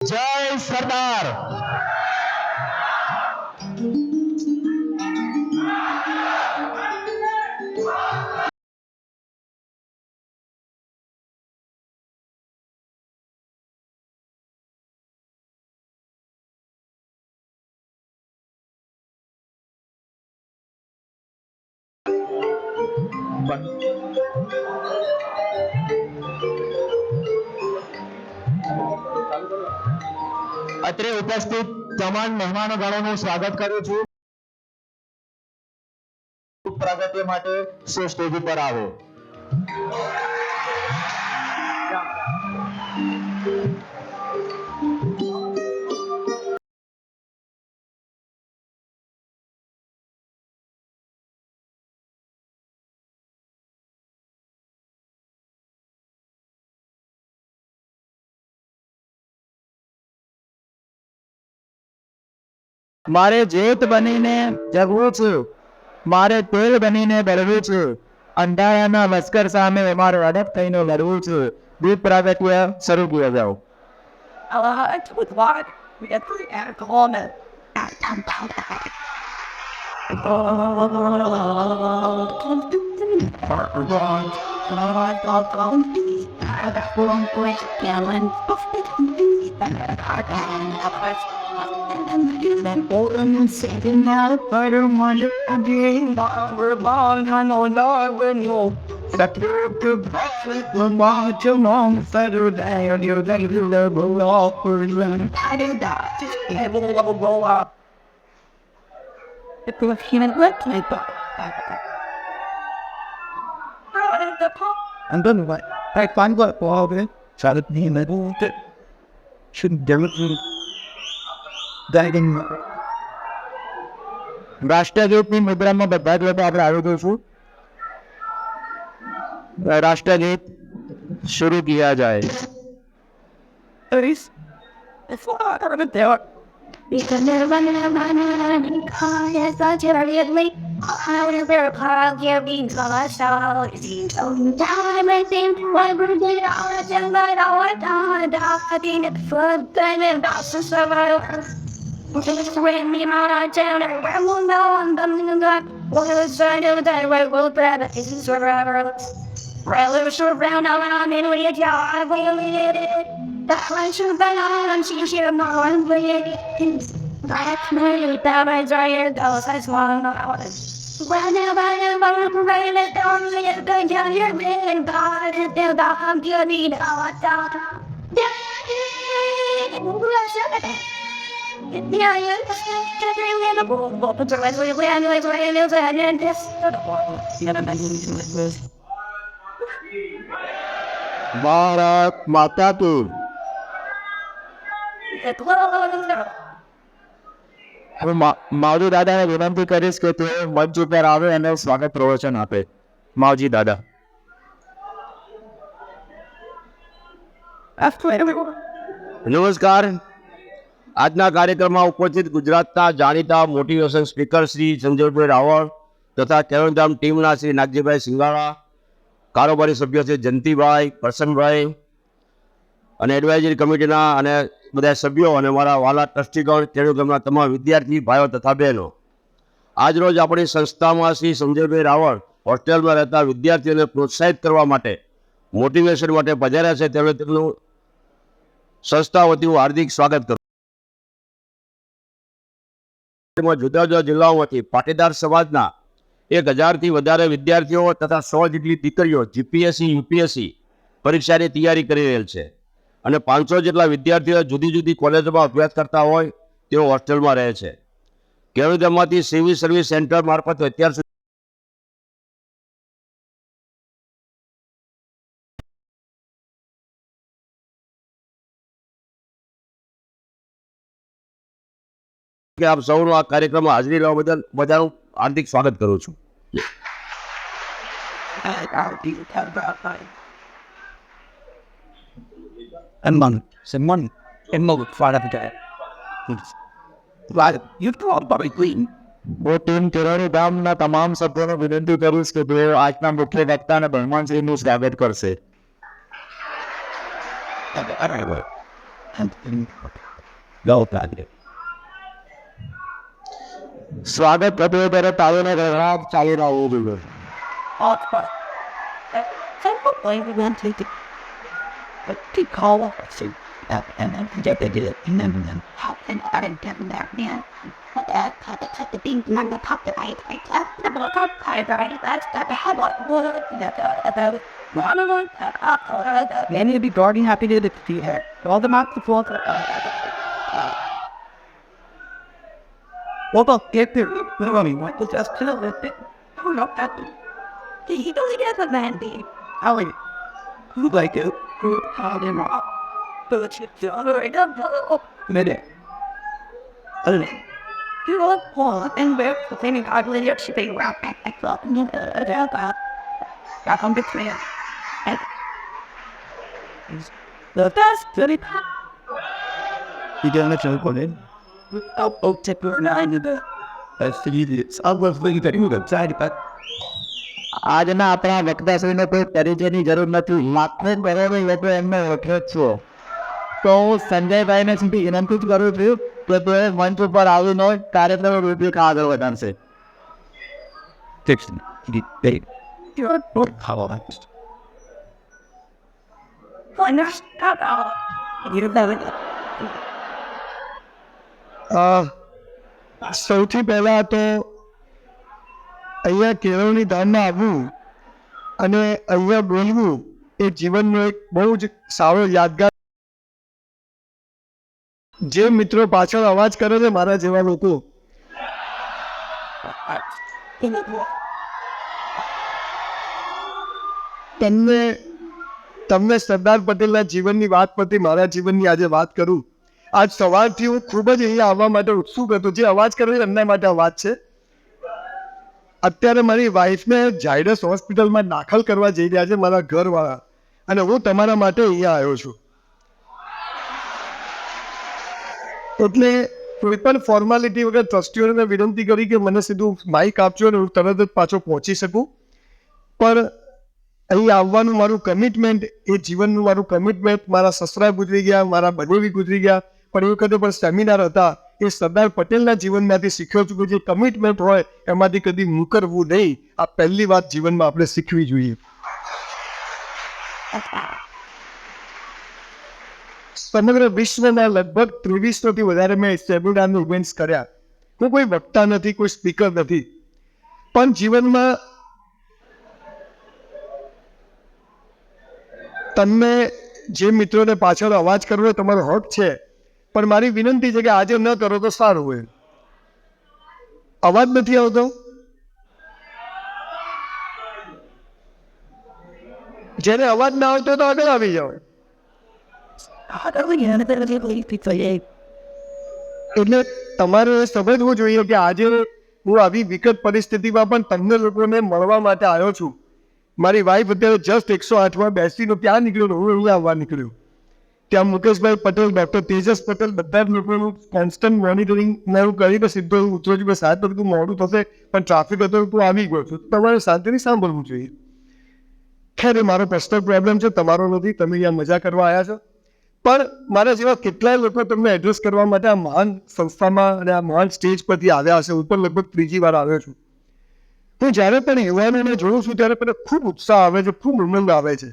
જય સરદાર. અત્રે ઉપસ્થિત તમામ મહેમાનોગણોનું સ્વાગત કરું છું. પ્રગતિ માટે સ્ટેજ ઉપર આવો. મારે જેત બનીને જગવું છું, મારે તેલ બનીને બળવું છું, અંધારાના લશ્કર સામે મારું અડગ થઈને લડવું છું. દીપ પ્રાગટ્ય શરૂ કરી જાઓ. With what? We had three alcohol and sitting out by the wonder again. We're long, I know Lord when you that you're the best when watch a long Saturday and you're the little awkward when I did that. It will go up. It was human let me go. And then what? I find what all it. Try to be in the shouldn't do it. Diving. રાષ્ટ્રગીતની મુદ્રામાં બધા જ લોકો આપણે આવી દઈશું. રાષ્ટ્રગીત શરૂ કિયા જાય. It's what I heard it there. Because they're running around cars, such a really I was very proud of being so so down I think I would get out and let out I think it's fun and that's the survivor. Just when me out down and I will know I'm coming back. What is trying to die right will grab it. This is forever. Rather around around in with your I will need it. That one should be on, she should know I'm waiting. That's my that my dryer goes, I swung out. Whenever I'm ready to down, you can tell your man, God, and they'll down, you need a down. Yeah, you're the dream in the book, but the rest of the land is right in the head and this. Bharat માતા કી. હવે માવજી દાદાને વિનંતી કરીશ કે તે મંચ ઉપર આવે અને સ્વાગત પ્રવચન આપે. માવજી દાદા. નમસ્કાર. આજના કાર્યક્રમમાં ઉપસ્થિત ગુજરાતના જાણીતા મોટિવેશન સ્પીકર શ્રી સંજયભાઈ રાવળ તથા કેળવધામ ટીમના શ્રી નાગજીભાઈ સિંગાળા, કારોબારી સભ્યો શ્રી જયંતિભાઈ, પ્રસન્નભાઈ અને એડવાઇઝરી કમિટીના અને બધા સભ્યો અને મારા વાલા ટ્રસ્ટીગણ, કેળવધામના તમામ વિદ્યાર્થી ભાઈઓ તથા બહેનો, આજરોજ આપણી સંસ્થામાં શ્રી સંજયભાઈ રાવળ હોસ્ટેલમાં રહેતા વિદ્યાર્થીઓને પ્રોત્સાહિત કરવા માટે, મોટિવેશન માટે પધાર્યા છે. તેમણે તેમનું સંસ્થા વતી હું હાર્દિક સ્વાગત કરું. જુદા જુદા જિલ્લાઓમાંથી પાટીદાર સમાજના 1000થી વધારે વિદ્યાર્થીઓ તથા 100 જેટલી દીકરીઓ જીપીએસસી યુપીએસસી પરીક્ષાની તૈયારી કરી રહેલ છે અને 500 જેટલા વિદ્યાર્થીઓ જુદી જુદી કોલેજોમાં અભ્યાસ કરતા હોય તેઓ હોસ્ટેલમાં રહે છે. કેળવધામમાંથી સિવિલ સર્વિસ સેન્ટર મારફતે અત્યાર સુધી કે આપ સૌનું આ કાર્યક્રમમાં હાજરી લેવા બદલ બધાનું હાર્દિક સ્વાગત કરું છું. હું ટીમ કેળવધામના તમામ સભ્યોને વિનંતી કરીશ કે તેઓ આજના મુખ્ય વક્તા અને ભગવાનશ્રીનું સ્વાગત કરશે. સ્વાગત થતું હોય ત્યારે તાળીઓના ગણગણાટ ચાલી રહ્યો જોઈએ. They need to be guarding happy to the here. All the marks the floor. What about get there? What was just to the bit? Oh, not that. He doesn't get the man be. How are you? Who like it? Who how did rock? But it's the other way down. Minute. You look poor and we're thinking I believe you're shipping around back up. I come to me. The best very You don't let you go in. oh tip or nine of the That's the idiots. I was thinking that you would have said but આજના આપણા વ્યક્તિને કોઈ પરિચયની જરૂર નથી. માત્ર બરાબર એટલે એમને ઓળખે જ છો. તો હું સંજયભાઈને સુધી વિનંતી જ કરું છું કે તે મંચ ઉપર આવીને કાર્યક્રમ રૂપિયા આગળ વધારશે. you're not ખાવા you know it. સૌથી પહેલા તો અહીંયા કેળવણી ધામમાં આવવું અને અહીંયા બોલવું એ જીવનનો એક બહુ જ સારો યાદગાર. જે મિત્રો પાછળ અવાજ કરે છે મારા જેવા લોકો, તમને સરદાર પટેલના જીવનની વાત પરથી મારા જીવનની આજે વાત કરું. આજ સવારથી હું ખૂબ જ અહીંયા આવવા માટે ઉત્સુક હતો. જે અવાજ કરે છે એમના માટે અવાજ છે. અત્યારે મારી વાઈફને ઝાયડસ હોસ્પિટલમાં દાખલ કરવા જઈ રહ્યા છે મારા ઘરવાળા, અને હું તમારા માટે અહીંયા આવ્યો છું. એટલે કોઈ પણ ફોર્માલિટી વગર ટ્રસ્ટીઓને વિનંતી કરી કે મને સીધું માઇક આપજો અને હું તરત જ પાછો પહોંચી શકું. પણ અહીં આવવાનું મારું કમિટમેન્ટ, એ જીવનનું મારું કમિટમેન્ટ, મારા સસરા ગુજરી ગયા, મારા બનેવી ગુજરી ગયા, પણ એ વખતે પણ સેમિનાર હતા. એ સરદાર પટેલના જીવનમાંથી શીખ્યો છું કે જે કમિટમેન્ટ હોય એમાંથી કદી મુકરવું નહીં. આ પહેલી વાત જીવનમાં આપણે શીખવી જોઈએ. સમગ્ર વિશ્વના લગભગ 2300થી વધારે મેં સેમિનારના ઇવેન્ટ્સ કર્યા. હું કોઈ વક્તા નથી, કોઈ સ્પીકર નથી, પણ જીવનમાં તમને જે મિત્રોને પાછળ અવાજ કરવો એ તમારો હક છે, પણ મારી વિનંતી છે કે આજે ન કરો તો સારું હોય. અવાજ નથી આવતો? જેને અવાજ ના આવતો તો આગળ આવી જાઓ. એટલે તમારે સમજવું જોઈએ કે આજે હું આવી વિકટ પરિસ્થિતિમાં પણ તમને લોકોને મળવા માટે આવ્યો છું. મારી વાઈફ અત્યારે જસ્ટ 108માં બેસીને ત્યાં નીકળ્યો, હું અહીંયા આવવા નીકળ્યો. ત્યાં મુકેશભાઈ પટેલ, ડૉક્ટર તેજસ પટેલ, બધા જ લોકોનું કોન્સ્ટન્ટ મોનિટરિંગ હું કરીને સીધો ઉતરો છું. 7 વાગે મોડું થશે પણ ટ્રાફિક હતો તો આવી ગયો છું. તમારે શાંતિથી સાંભળવું જોઈએ. ખેર એ મારો પર્સનલ પ્રોબ્લેમ છે, તમારો નથી. તમે અહીંયા મજા કરવા આવ્યા છો. પણ મારા જેવા કેટલાય લોકો તમને એડ્રેસ કરવા માટે આ મહાન સંસ્થામાં અને આ મહાન સ્ટેજ પરથી આવ્યા હશે. હું પણ લગભગ 3જી વાર આવ્યો છું. હું જ્યારે પણ યુવાનોને જોઉં છું ત્યારે મને ખૂબ ઉત્સાહ આવે છે, ખૂબ ઉમંગ આવે છે.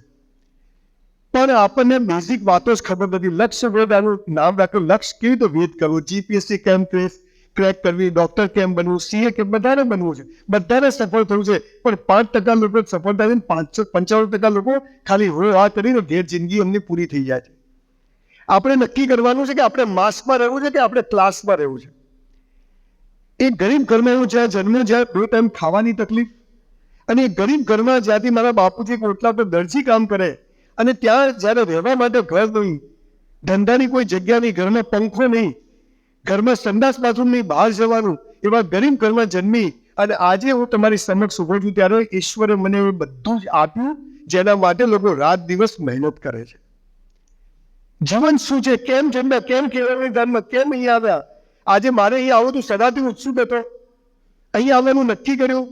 પણ આપણને બેઝિક વાતો જ ખબર નથી. લક્ષ્ય વેદ, આનું નામ રાખ્યું, લક્ષ્ય કેવી રીતે વેદ કરવું, જીપીએસસી કેમ ક્રેક કરવી, ડૉક્ટર કેમ બનવું, સીએ કેમ, બધાને બનવું છે, બધાને સફળ થવું છે. પણ 5% લોકો સફળ થાય છે, 95% લોકો ખાલી આ કરીને ઘેર જિંદગી એમની પૂરી થઈ જાય છે. આપણે નક્કી કરવાનું છે કે આપણે માસમાં રહેવું છે કે આપણે ક્લાસમાં રહેવું છે. એ ગરીબ ઘરમાં એવું છે, જન્મ જ્યારે 2 ટાઈમ ખાવાની તકલીફ, અને એ ગરીબ ઘરમાં જ્યાંથી મારા બાપુજી રોટલા પર દરજી કામ કરે, અને ત્યાં જ્યારે રહેવા માટે ઘર નહીં, ધંધાની કોઈ જગ્યા નહીં, ઘરમાં પંખો નહીં, ઘરમાં સંડાસ બાથરૂમ નહીં, બહાર જવાનું, એવા ગરીબ ઘરમાં જન્મી અને આજે હું તમારી સમક્ષ ઉભો છું ત્યારે ઈશ્વરે મને બધું જ આપ્યું જેના માટે લોકો રાત દિવસ મહેનત કરે છે. જીવન શું છે, કેમ જન્મ્યા, કેમ કેળવણી ધામમાં, કેમ અહીંયા આવ્યા? આજે મારે અહીંયા આવું તો સદાથી ઉત્સુક હતો. અહીંયા આવવાનું નક્કી કર્યું,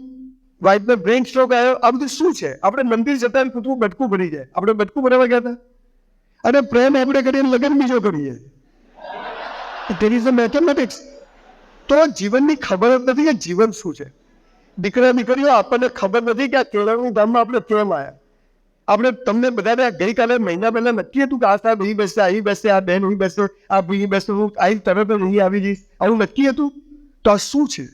વાઇફને બ્રેન સ્ટ્રોક આવ્યો. આ બધું શું છે? આપણે મંદિર જતા પૂછવું બટકું ભરી જાય. આપણે બટકું ભરવા ગયા હતા. અને પ્રેમ આપણે કરીએ લગ્ન બીજો કરીએ. There is a mathematics. તો જીવનની ખબર જ નથી કે જીવન શું છે. દીકરા દીકરીઓ આપણને ખબર નથી કે આ કેળવણી ધામમાં આપણે કેમ આવ્યા. આપણે તમને બધાને ગઈકાલે મહિના પહેલા નક્કી હતું કે આ સાહેબ અહીં બેસશે, અહીં બેસશે, આ બેન અહીં બેસશે, આ ભાઈ બેસશે, હું અહીં તરત જ અહીં આવી જઈશ, આવું નક્કી હતું. તો આ શું છે?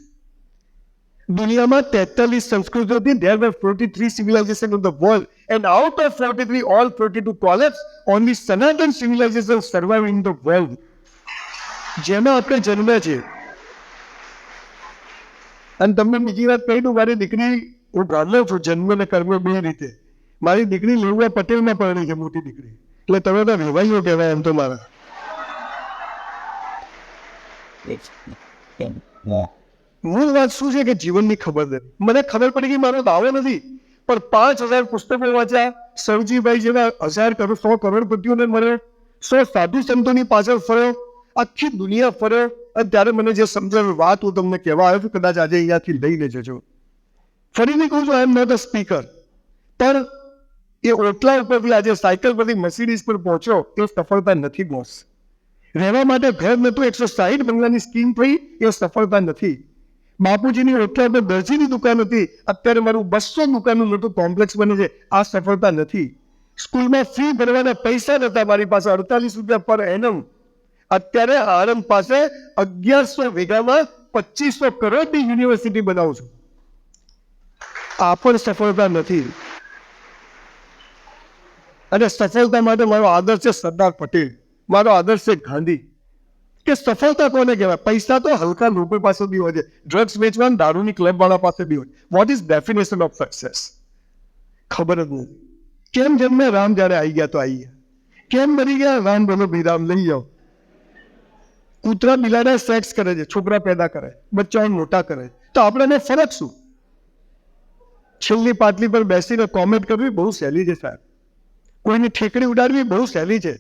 દુનિયામાં 43 સંસ્કૃતિઓ હતી. There were 43 civilizations of the world, and out of 43, all 42 collapsed. Only Sanatan civilization survived in the world. જેમાં આપણે જન્મ્યા છે. અને તમને બીજી વાત કહી દઉં, મારી દીકરી, હું બ્રાહ્મણ છું, જન્મ અને કર્મ બે રીતે. મારી દીકરી લેવા પટેલમાં પરણી છે, મોટી દીકરી. એટલે તમે તો વેવાઈઓ કહેવાય એમ તો મારા. મૂળ વાત શું છે કે જીવનની ખબર નથી. મને ખબર પડી કે મારો દાવો નથી, પણ 5000 પુસ્તકો વાંચ્યા, સરજીભાઈ જેવા 1000 કરોડ 100 કરોડપતિઓને મળે, 100 સાધુ સંતોની પાછળ ફર્યો, આખી દુનિયા ફર્યો, અને ત્યારે મને જે સમજાવી વાત હું તમને કહેવા આવ્યો છું, કદાચ આજે અહીંયાથી લઈને જજો. ફરીથી કહું છું, આઈ એમ નોટ અ સ્પીકર. પણ એ ઓટલા ઉપરથી આજે સાયકલ પરથી મર્સિડીઝ પર પહોંચ્યો એ સફળતા નથી બોસ. રહેવા માટે ઘર નતું, 160 બંગલાની સ્કીમ થઈ, એ સફળતા નથી. બાપુજીની ઓટલા પર દરજીની દુકાન હતી, અત્યારે મારું 200 દુકાનનું મોટું કોમ્પ્લેક્સ બને છે, આ સફળતા નથી. સ્કૂલમાં ફી ભરવાના પૈસા નતા મારી પાસે, 48 રૂપિયા પર એનમ. અત્યારે આણંદ પાસે 1100 વીઘામાં 2500 કરોડની યુનિવર્સિટી બનાવું છું. આ પણ સફળતા નથી. અને સફળતા માટે મારો આદર્શ છે સરદાર પટેલ, મારો આદર્શ છે ગાંધી. કે સફળતા કોને કહેવાય? પૈસા તો હલકા લોકો પાસે બી હોય છે, ડ્રગ્સ વેચવા, દારૂની ક્લબ વાળા પાસે બી હોય. What is definition of success? ખબર જ નથી. કેમ જન્મે રામ જ્યારે આવી ગયા તો આવી ગયા, કેમ મરી ગયા રામ બોલો ભાઈ રામ લઈ જાઓ. કૂતરા બિલાડા સેક્સ કરે છે, છોકરા પેદા કરે, બચ્ચાઓને મોટા કરે, તો આપણે ફરક શું? છેલ્લી પાટલી પર બેસીને કોમેન્ટ કરવી બહુ સહેલી છે સાહેબ. કોઈની ઠેકડી ઉડાડવી બહુ સહેલી છે.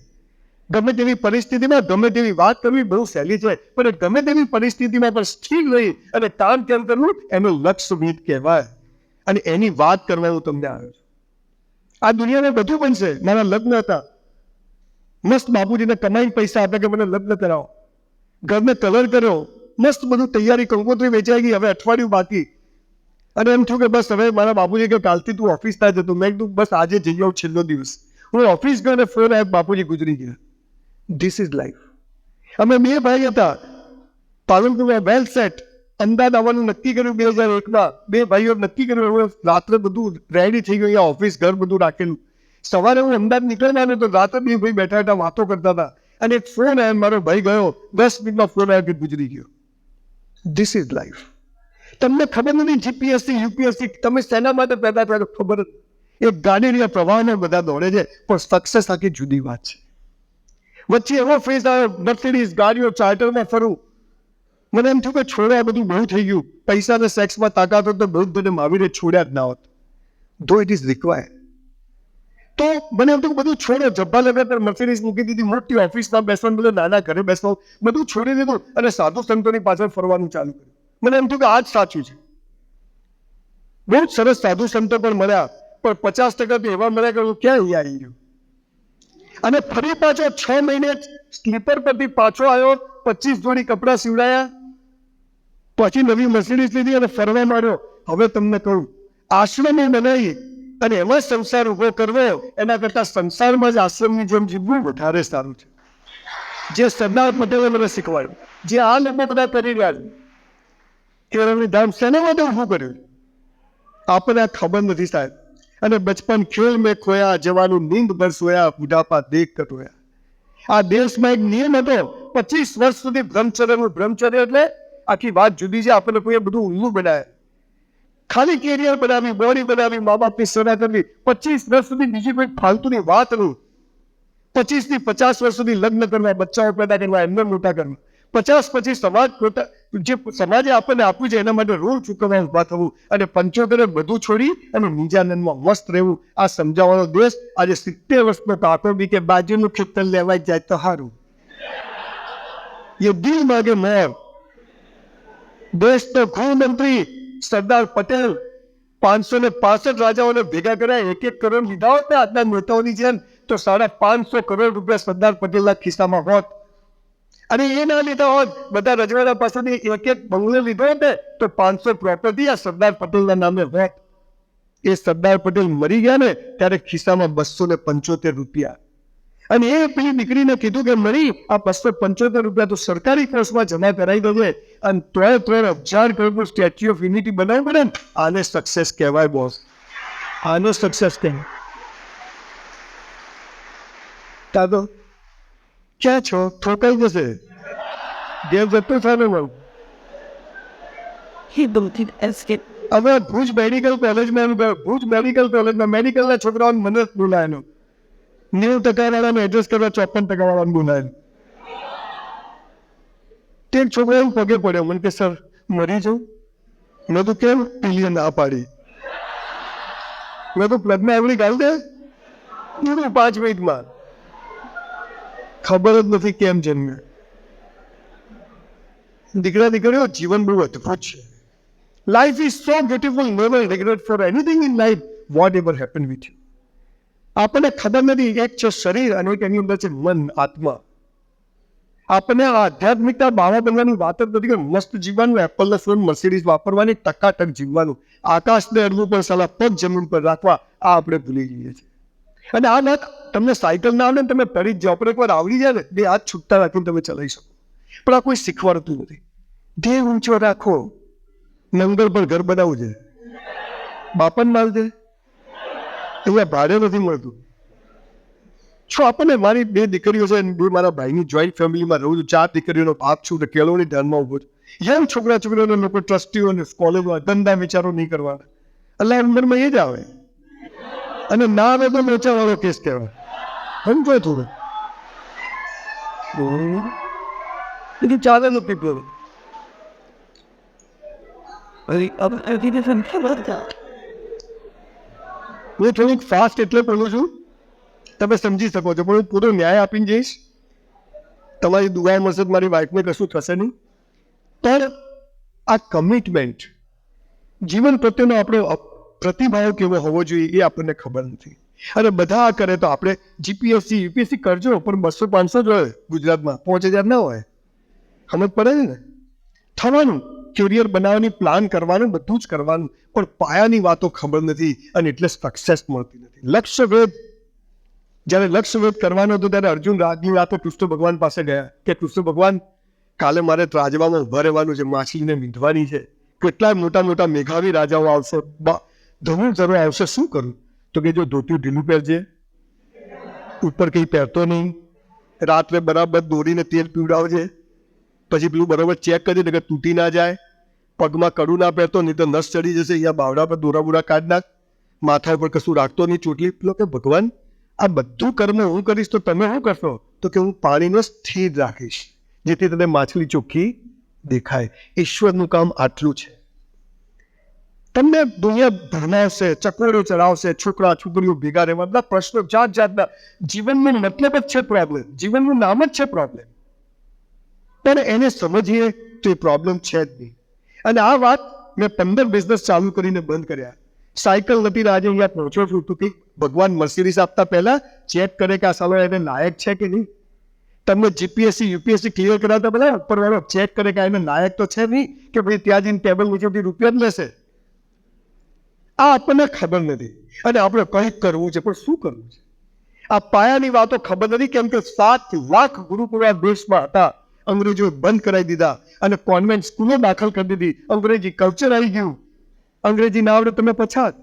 ગમે તેવી પરિસ્થિતિમાં ગમે તેવી વાત કરવી બહુ સહેલી છે, પણ ગમે તેવી પરિસ્થિતિમાં પણ સ્થિર રહી અને કામ કેમ કરવું એનું લક્ષ્ય ભેદ કહેવાય. અને એની વાત કરવા હું તમને આવ્યો છું. આ દુનિયાને બધું બનશે. મારા લગ્ન હતા, મસ્ત બાપુજીને કમાઈને પૈસા આપ્યા કે મને લગ્ન કરાવો, ઘરને કલર કર્યો, મસ્ત બધું તૈયારી, કંકોત્રી વેચાઈ ગઈ, હવે અઠવાડિયું બાકી. અને એમ થયું કે બસ હવે મારા બાપુજી કે કાલથી તું ઓફિસ ના જતું. મેં કીધું બસ આજે જઈ આવું, છેલ્લો દિવસ. હું ઓફિસ ગયો અને ફોન આવ્યો, બાપુજી ગુજરી ગયા. This is life. અમે 2 ભાઈ હતા, પાલનપુરમાં વેલ સેટ. અમદાવાદ આવવાનું નક્કી કર્યું 2001માં. 2 ભાઈઓ નક્કી કર્યું, રાત્રે બધું રેડી થઈ ગયું, ઓફિસ ઘર બધું રાખેલું. સવારે હું અમદાવાદ નીકળ્યા ને તો રાત્રે 2 ભાઈ બેઠા હતા, વાતો કરતા હતા. અને એક ફોન આવ્યો, મારો ભાઈ ગયો, 10 મિનિટમાં ફોન આવ્યો કે ગુજરી ગયો. This is life. તમને ખબર નથી જીપીએસસી યુપીએસસી તમે શેના માટે પેદા થયા ખબર જ. એક ગાડીના પ્રવાહને બધા દોડે છે, પણ સક્સેસ આખી જુદી વાત છે. વચ્ચે એવો ફેઝ આવ્યો, મર્સિડીઝ ગાડીઓ ચાર્ટરમાં ફરું. મને એમ થયું કે છોડ્યા બધું બહુ થઈ ગયું, પૈસા અને સેક્સમાં તાકાત હોય તો બુદ્ધને મહાવીરે છોડ્યા જ ના હોત. ધો ઇટ ઇઝ રિક્વાયર્ડ. તો મને એમ થયું બધું છોડે, જબ્બા લગાતાર મર્સિડીઝ મૂકી દીધી, મોટી ઓફિસમાં બેસવાનું, બધું નાના ઘરે બેસવાનું, બધું છોડી દીધું અને સાધુ સંતોની પાછળ ફરવાનું ચાલુ કર્યું. મને એમ થયું કે આ જ સાચું છે. બહુ જ સરસ સાધુ સંતો પણ મળ્યા, પણ 50% તો એવા મળ્યા કે હું ક્યાં અહીંયા આવી ગયો. અને ફરી પાછો 6 મહિને સ્લીપર પરથી પાછો આવ્યો, 25 જોડી કપડાં સીવડાયા, પછી નવી મર્સિડીઝ લીધી અને ફરવા માંડ્યો. હવે તમને કહું, આશ્રમ બનાવી અને એમાં સંસાર ઉભો કરવો એના કરતાં સંસારમાં જ આશ્રમની જેમ જીવવું વધારે સારું છે. જે સરદાર પટેલે મને શીખવાડ્યું, જે આ લોકો બધા કરી રહ્યા છે, કેળવણી ધામ શેના માટે ઊભું કર્યું આપણને ખબર નથી સાહેબ. અને બચપન ખેલ મેં ખોયા, જવાનું નીંદ પર સોયા, બુઢાપા દેખ કર રોયા. આ દેશમાં એક નિયમ હતો, 25 વર્ષ સુધી બ્રહ્મચર્ય એટલે આખી વાત જુદી છે. આપણને કોઈ બધું ઊંધું બનાવે, ખાલી કેરિયર બનાવી, બોડી બનાવી, મા બાપની સેવા કરવી. 25 વર્ષ સુધી બીજી કોઈ ફાલતુની વાત નહીં. 25 થી 50 વર્ષ સુધી લગ્ન કરવા, બચ્ચાઓ પેદા કરવા, એમને મોટા કરવા. 50 પછી સમાજ જે સમાજે આપણને આપ્યું છે એના માટે ઋણ ચૂકવવા ઉભા થવું, અને 75 બધું છોડી અને નિજાનંદમાં મસ્ત રહેવું. આ સમજાવવાનો દેશ આજે 70 વર્ષનો કાકો બી કે બાજુનું ખેતર લેવાય જાય તો સારું. એ દિલ માગે મોર. દેશનો ગૃહમંત્રી સરદાર પટેલ 565 રાજાઓને ભેગા કર્યા, 1-1 કરોડ લીધા હોત ને આજના નેતાઓની જેમ, તો 550 કરોડ રૂપિયા સરદાર પટેલના ખિસ્સામાં હોત. અને એ ના લીધા હોત, બધા રજવાડા પાસેથી એક એક બંગલો લીધો હોત ને તો 500 પ્રોપર્ટી આ સરદાર પટેલના નામે હોત. એ સરદાર પટેલ મરી ગયા ને ત્યારે ખિસ્સામાં 275 રૂપિયા. અને એ પેલી દીકરીને કીધું કે મરી આ 275 રૂપિયા તો સરકારી ખર્ચમાં જમા કરાવી દેજે, અને 3,000 કરોડનું સ્ટેચ્યુ ઓફ યુનિટી બનાવ્યું પડે ને, આને સક્સેસ કહેવાય બોસ. આનો સક્સેસ કહેવાય. દાદો ક્યાં છો? ઠોકાઈ જશે. દેવ જતો સામે મળું. He didn't escape. હવે ભુજ મેડિકલ કોલેજમાં ભુજ મેડિકલ કોલેજમાં મેડિકલના છોકરાઓને મને જ બોલાયેલો. 90% વાળાનું એડ્રેસ કરવા 54% વાળાનું બોલાયેલું. તે એક છોકરો એમ પગે પડ્યો, મને કે સર મરી જાઉં. મેં તો કેમ? પેલી ના પાડી. મેં તો પ્લગમાં એવડી ગાળ દે 5 મિનિટમાં. ખબર જ નથી કેમ જન્મ્યો. દીકરા દીકરીઓ જીવન બહુ અદભુત છે. Life is so beautiful, never regret for anything in life, whatever happened with you. આપણને ખબર નથી, એક છે શરીર અને એક એની અંદર છે મન, આત્મા. આપણને આધ્યાત્મિકતા બાવા બનવાની વાત જ નથી કે મસ્ત જીવવાનું, એપલના ફોન મર્સિડીઝ વાપરવાની, ટકાટક જીવવાનું, આકાશને અડવું પણ સાલા પગ જમીન પર રાખવા, આ આપણે ભૂલી જઈએ છીએ. અને આ ના તમને સાયકલ ના આવડે ને તમે પડી જ જાઓ, પણ એકવાર આવડી જાય ને બે હાથ છૂટતા રાખીને તમે ચલાવી શકો. પણ આ કોઈ શીખવાડતું નથી. ધ્યેય ઊંચો રાખો. નંગર પર ઘર બનાવવું છે, બાપન માલ છે, અહીંયા ભાડે નથી મળતું. છો આપણને મારી 2 દીકરીઓ છે, 2 મારા ભાઈની જોઈન્ટ ફેમિલીમાં રહું છું. 4 દીકરીઓનો બાપ છું, કેળવણી ધ્યાનમાં ઉભો છું. યંગ છોકરાઓને લોકો ટ્રસ્ટીઓને કોલેજમાં ધંધા વિચારો નહીં કરવાના. એટલે અંદરમાં એ જ આવે, અને ના આવે તો વેચાવાળો કેસ કહેવાય. સમજો થોડું બીજું ચાલે નથી પીપલો. હું થોડુંક ફાસ્ટ એટલે બોલું છું, તમે સમજી શકો છો, પણ હું પૂરો ન્યાય આપીને જઈશ. તમારી દુઆએ મળશે મારી વાઈફને કશું થશે નહીં. પણ આ કમિટમેન્ટ, જીવન પ્રત્યેનો આપણો પ્રતિભાવ કેવો હોવો જોઈએ એ આપણને ખબર નથી. અને બધા આ કરે તો આપણે જીપીએસસી યુપીએસસી કરજો, પણ 200-500 જ હોય ગુજરાતમાં, 5,000 ના હોય. સમજ પડે છે ને? થવાનું કેરિયર બનાવવાની પ્લાન કરવાનું, બધું જ કરવાનું, પણ પાયાની વાતો ખબર નથી અને એટલે સક્સેસ મળતી નથી. લક્ષ્યભેદ, જ્યારે લક્ષ્યભેદ કરવાનો હતો ત્યારે અર્જુન રાજની વાતો કૃષ્ણ ભગવાન પાસે ગયા કે કૃષ્ણ ભગવાન કાલે મારે ત્રાજવામાં ઉભા રહેવાનું છે, માછલીને મીંધવાની છે, કેટલાય મોટા મોટા મેઘાવી રાજાઓ આવશે, ધમુર જરૂર આવશે, શું કરું? તો કે જો ધોતિયું ઢીલું પહેરજે, ઉપર કંઈ પહેરતો નહીં, રાત્રે બરાબર દોરીને તેલ પીવડાવજે, પછી પેલું બરાબર ચેક કરજે કે તૂટી ના જાય, પગમાં કડું ના પહેરતો નહીં તો નસ ચડી જશે, અહીંયા બાવડા પર દોરા બોરા કાઢ નાખ, માથા પર કશું રાખતો નહીં, ચોટલી. પેલો કે ભગવાન આ બધું કર્મ હું કરીશ તો તમે શું કરશો? તો કે હું પાણીનો સ્થિર રાખીશ, જેથી તને માછલી ચોખ્ખી દેખાય. ઈશ્વરનું કામ આટલું છે. તમને દુનિયા ભણાવશે, ચકોડો ચડાવશે, છોકરા છોકરીઓ ભેગા રહેવા, બધા પ્રશ્નો જાત જાતના. જીવનનો મતલબ જ છે પ્રોબ્લેમ, જીવનનું નામ જ છે પ્રોબ્લેમ. પણ એને સમજીએ તો એ પ્રોબ્લેમ છે જ નહીં. અને આ વાત મેં 15 બિઝનેસ ચાલુ કરીને બંધ કર્યા. સાયકલ નથી, આજે અહીંયા પહોંચો છું તો કે ભગવાન મર્સિડીઝ આપતા પહેલા ચેક કરે કે આ સાલો એને લાયક છે કે નહીં. તમને જીપીએસસી યુપીએસસી ક્લિયર કરાવતા પહેલા ઉપરવાળો ચેક કરે કે એને લાયક તો છે નહીં, કે ભાઈ ત્યાં જઈને ટેબલ નીચેથી રૂપિયા જ લેશે. આ આપણને ખબર નથી અને આપણે કંઈક કરવું છે, પણ શું કરવું છે? આ પાયાની વાતો ખબર નથી. કેમ કે 7 લાખ ગુરુકુળ આ દેશમાં હતા, અંગ્રેજોએ બંધ કરાવી દીધા અને કોન્વેન્ટ સ્કૂલો દાખલ કરી દીધી. અંગ્રેજી કલ્ચર આવી ગયું, અંગ્રેજી ના આવડે તમે પછાત.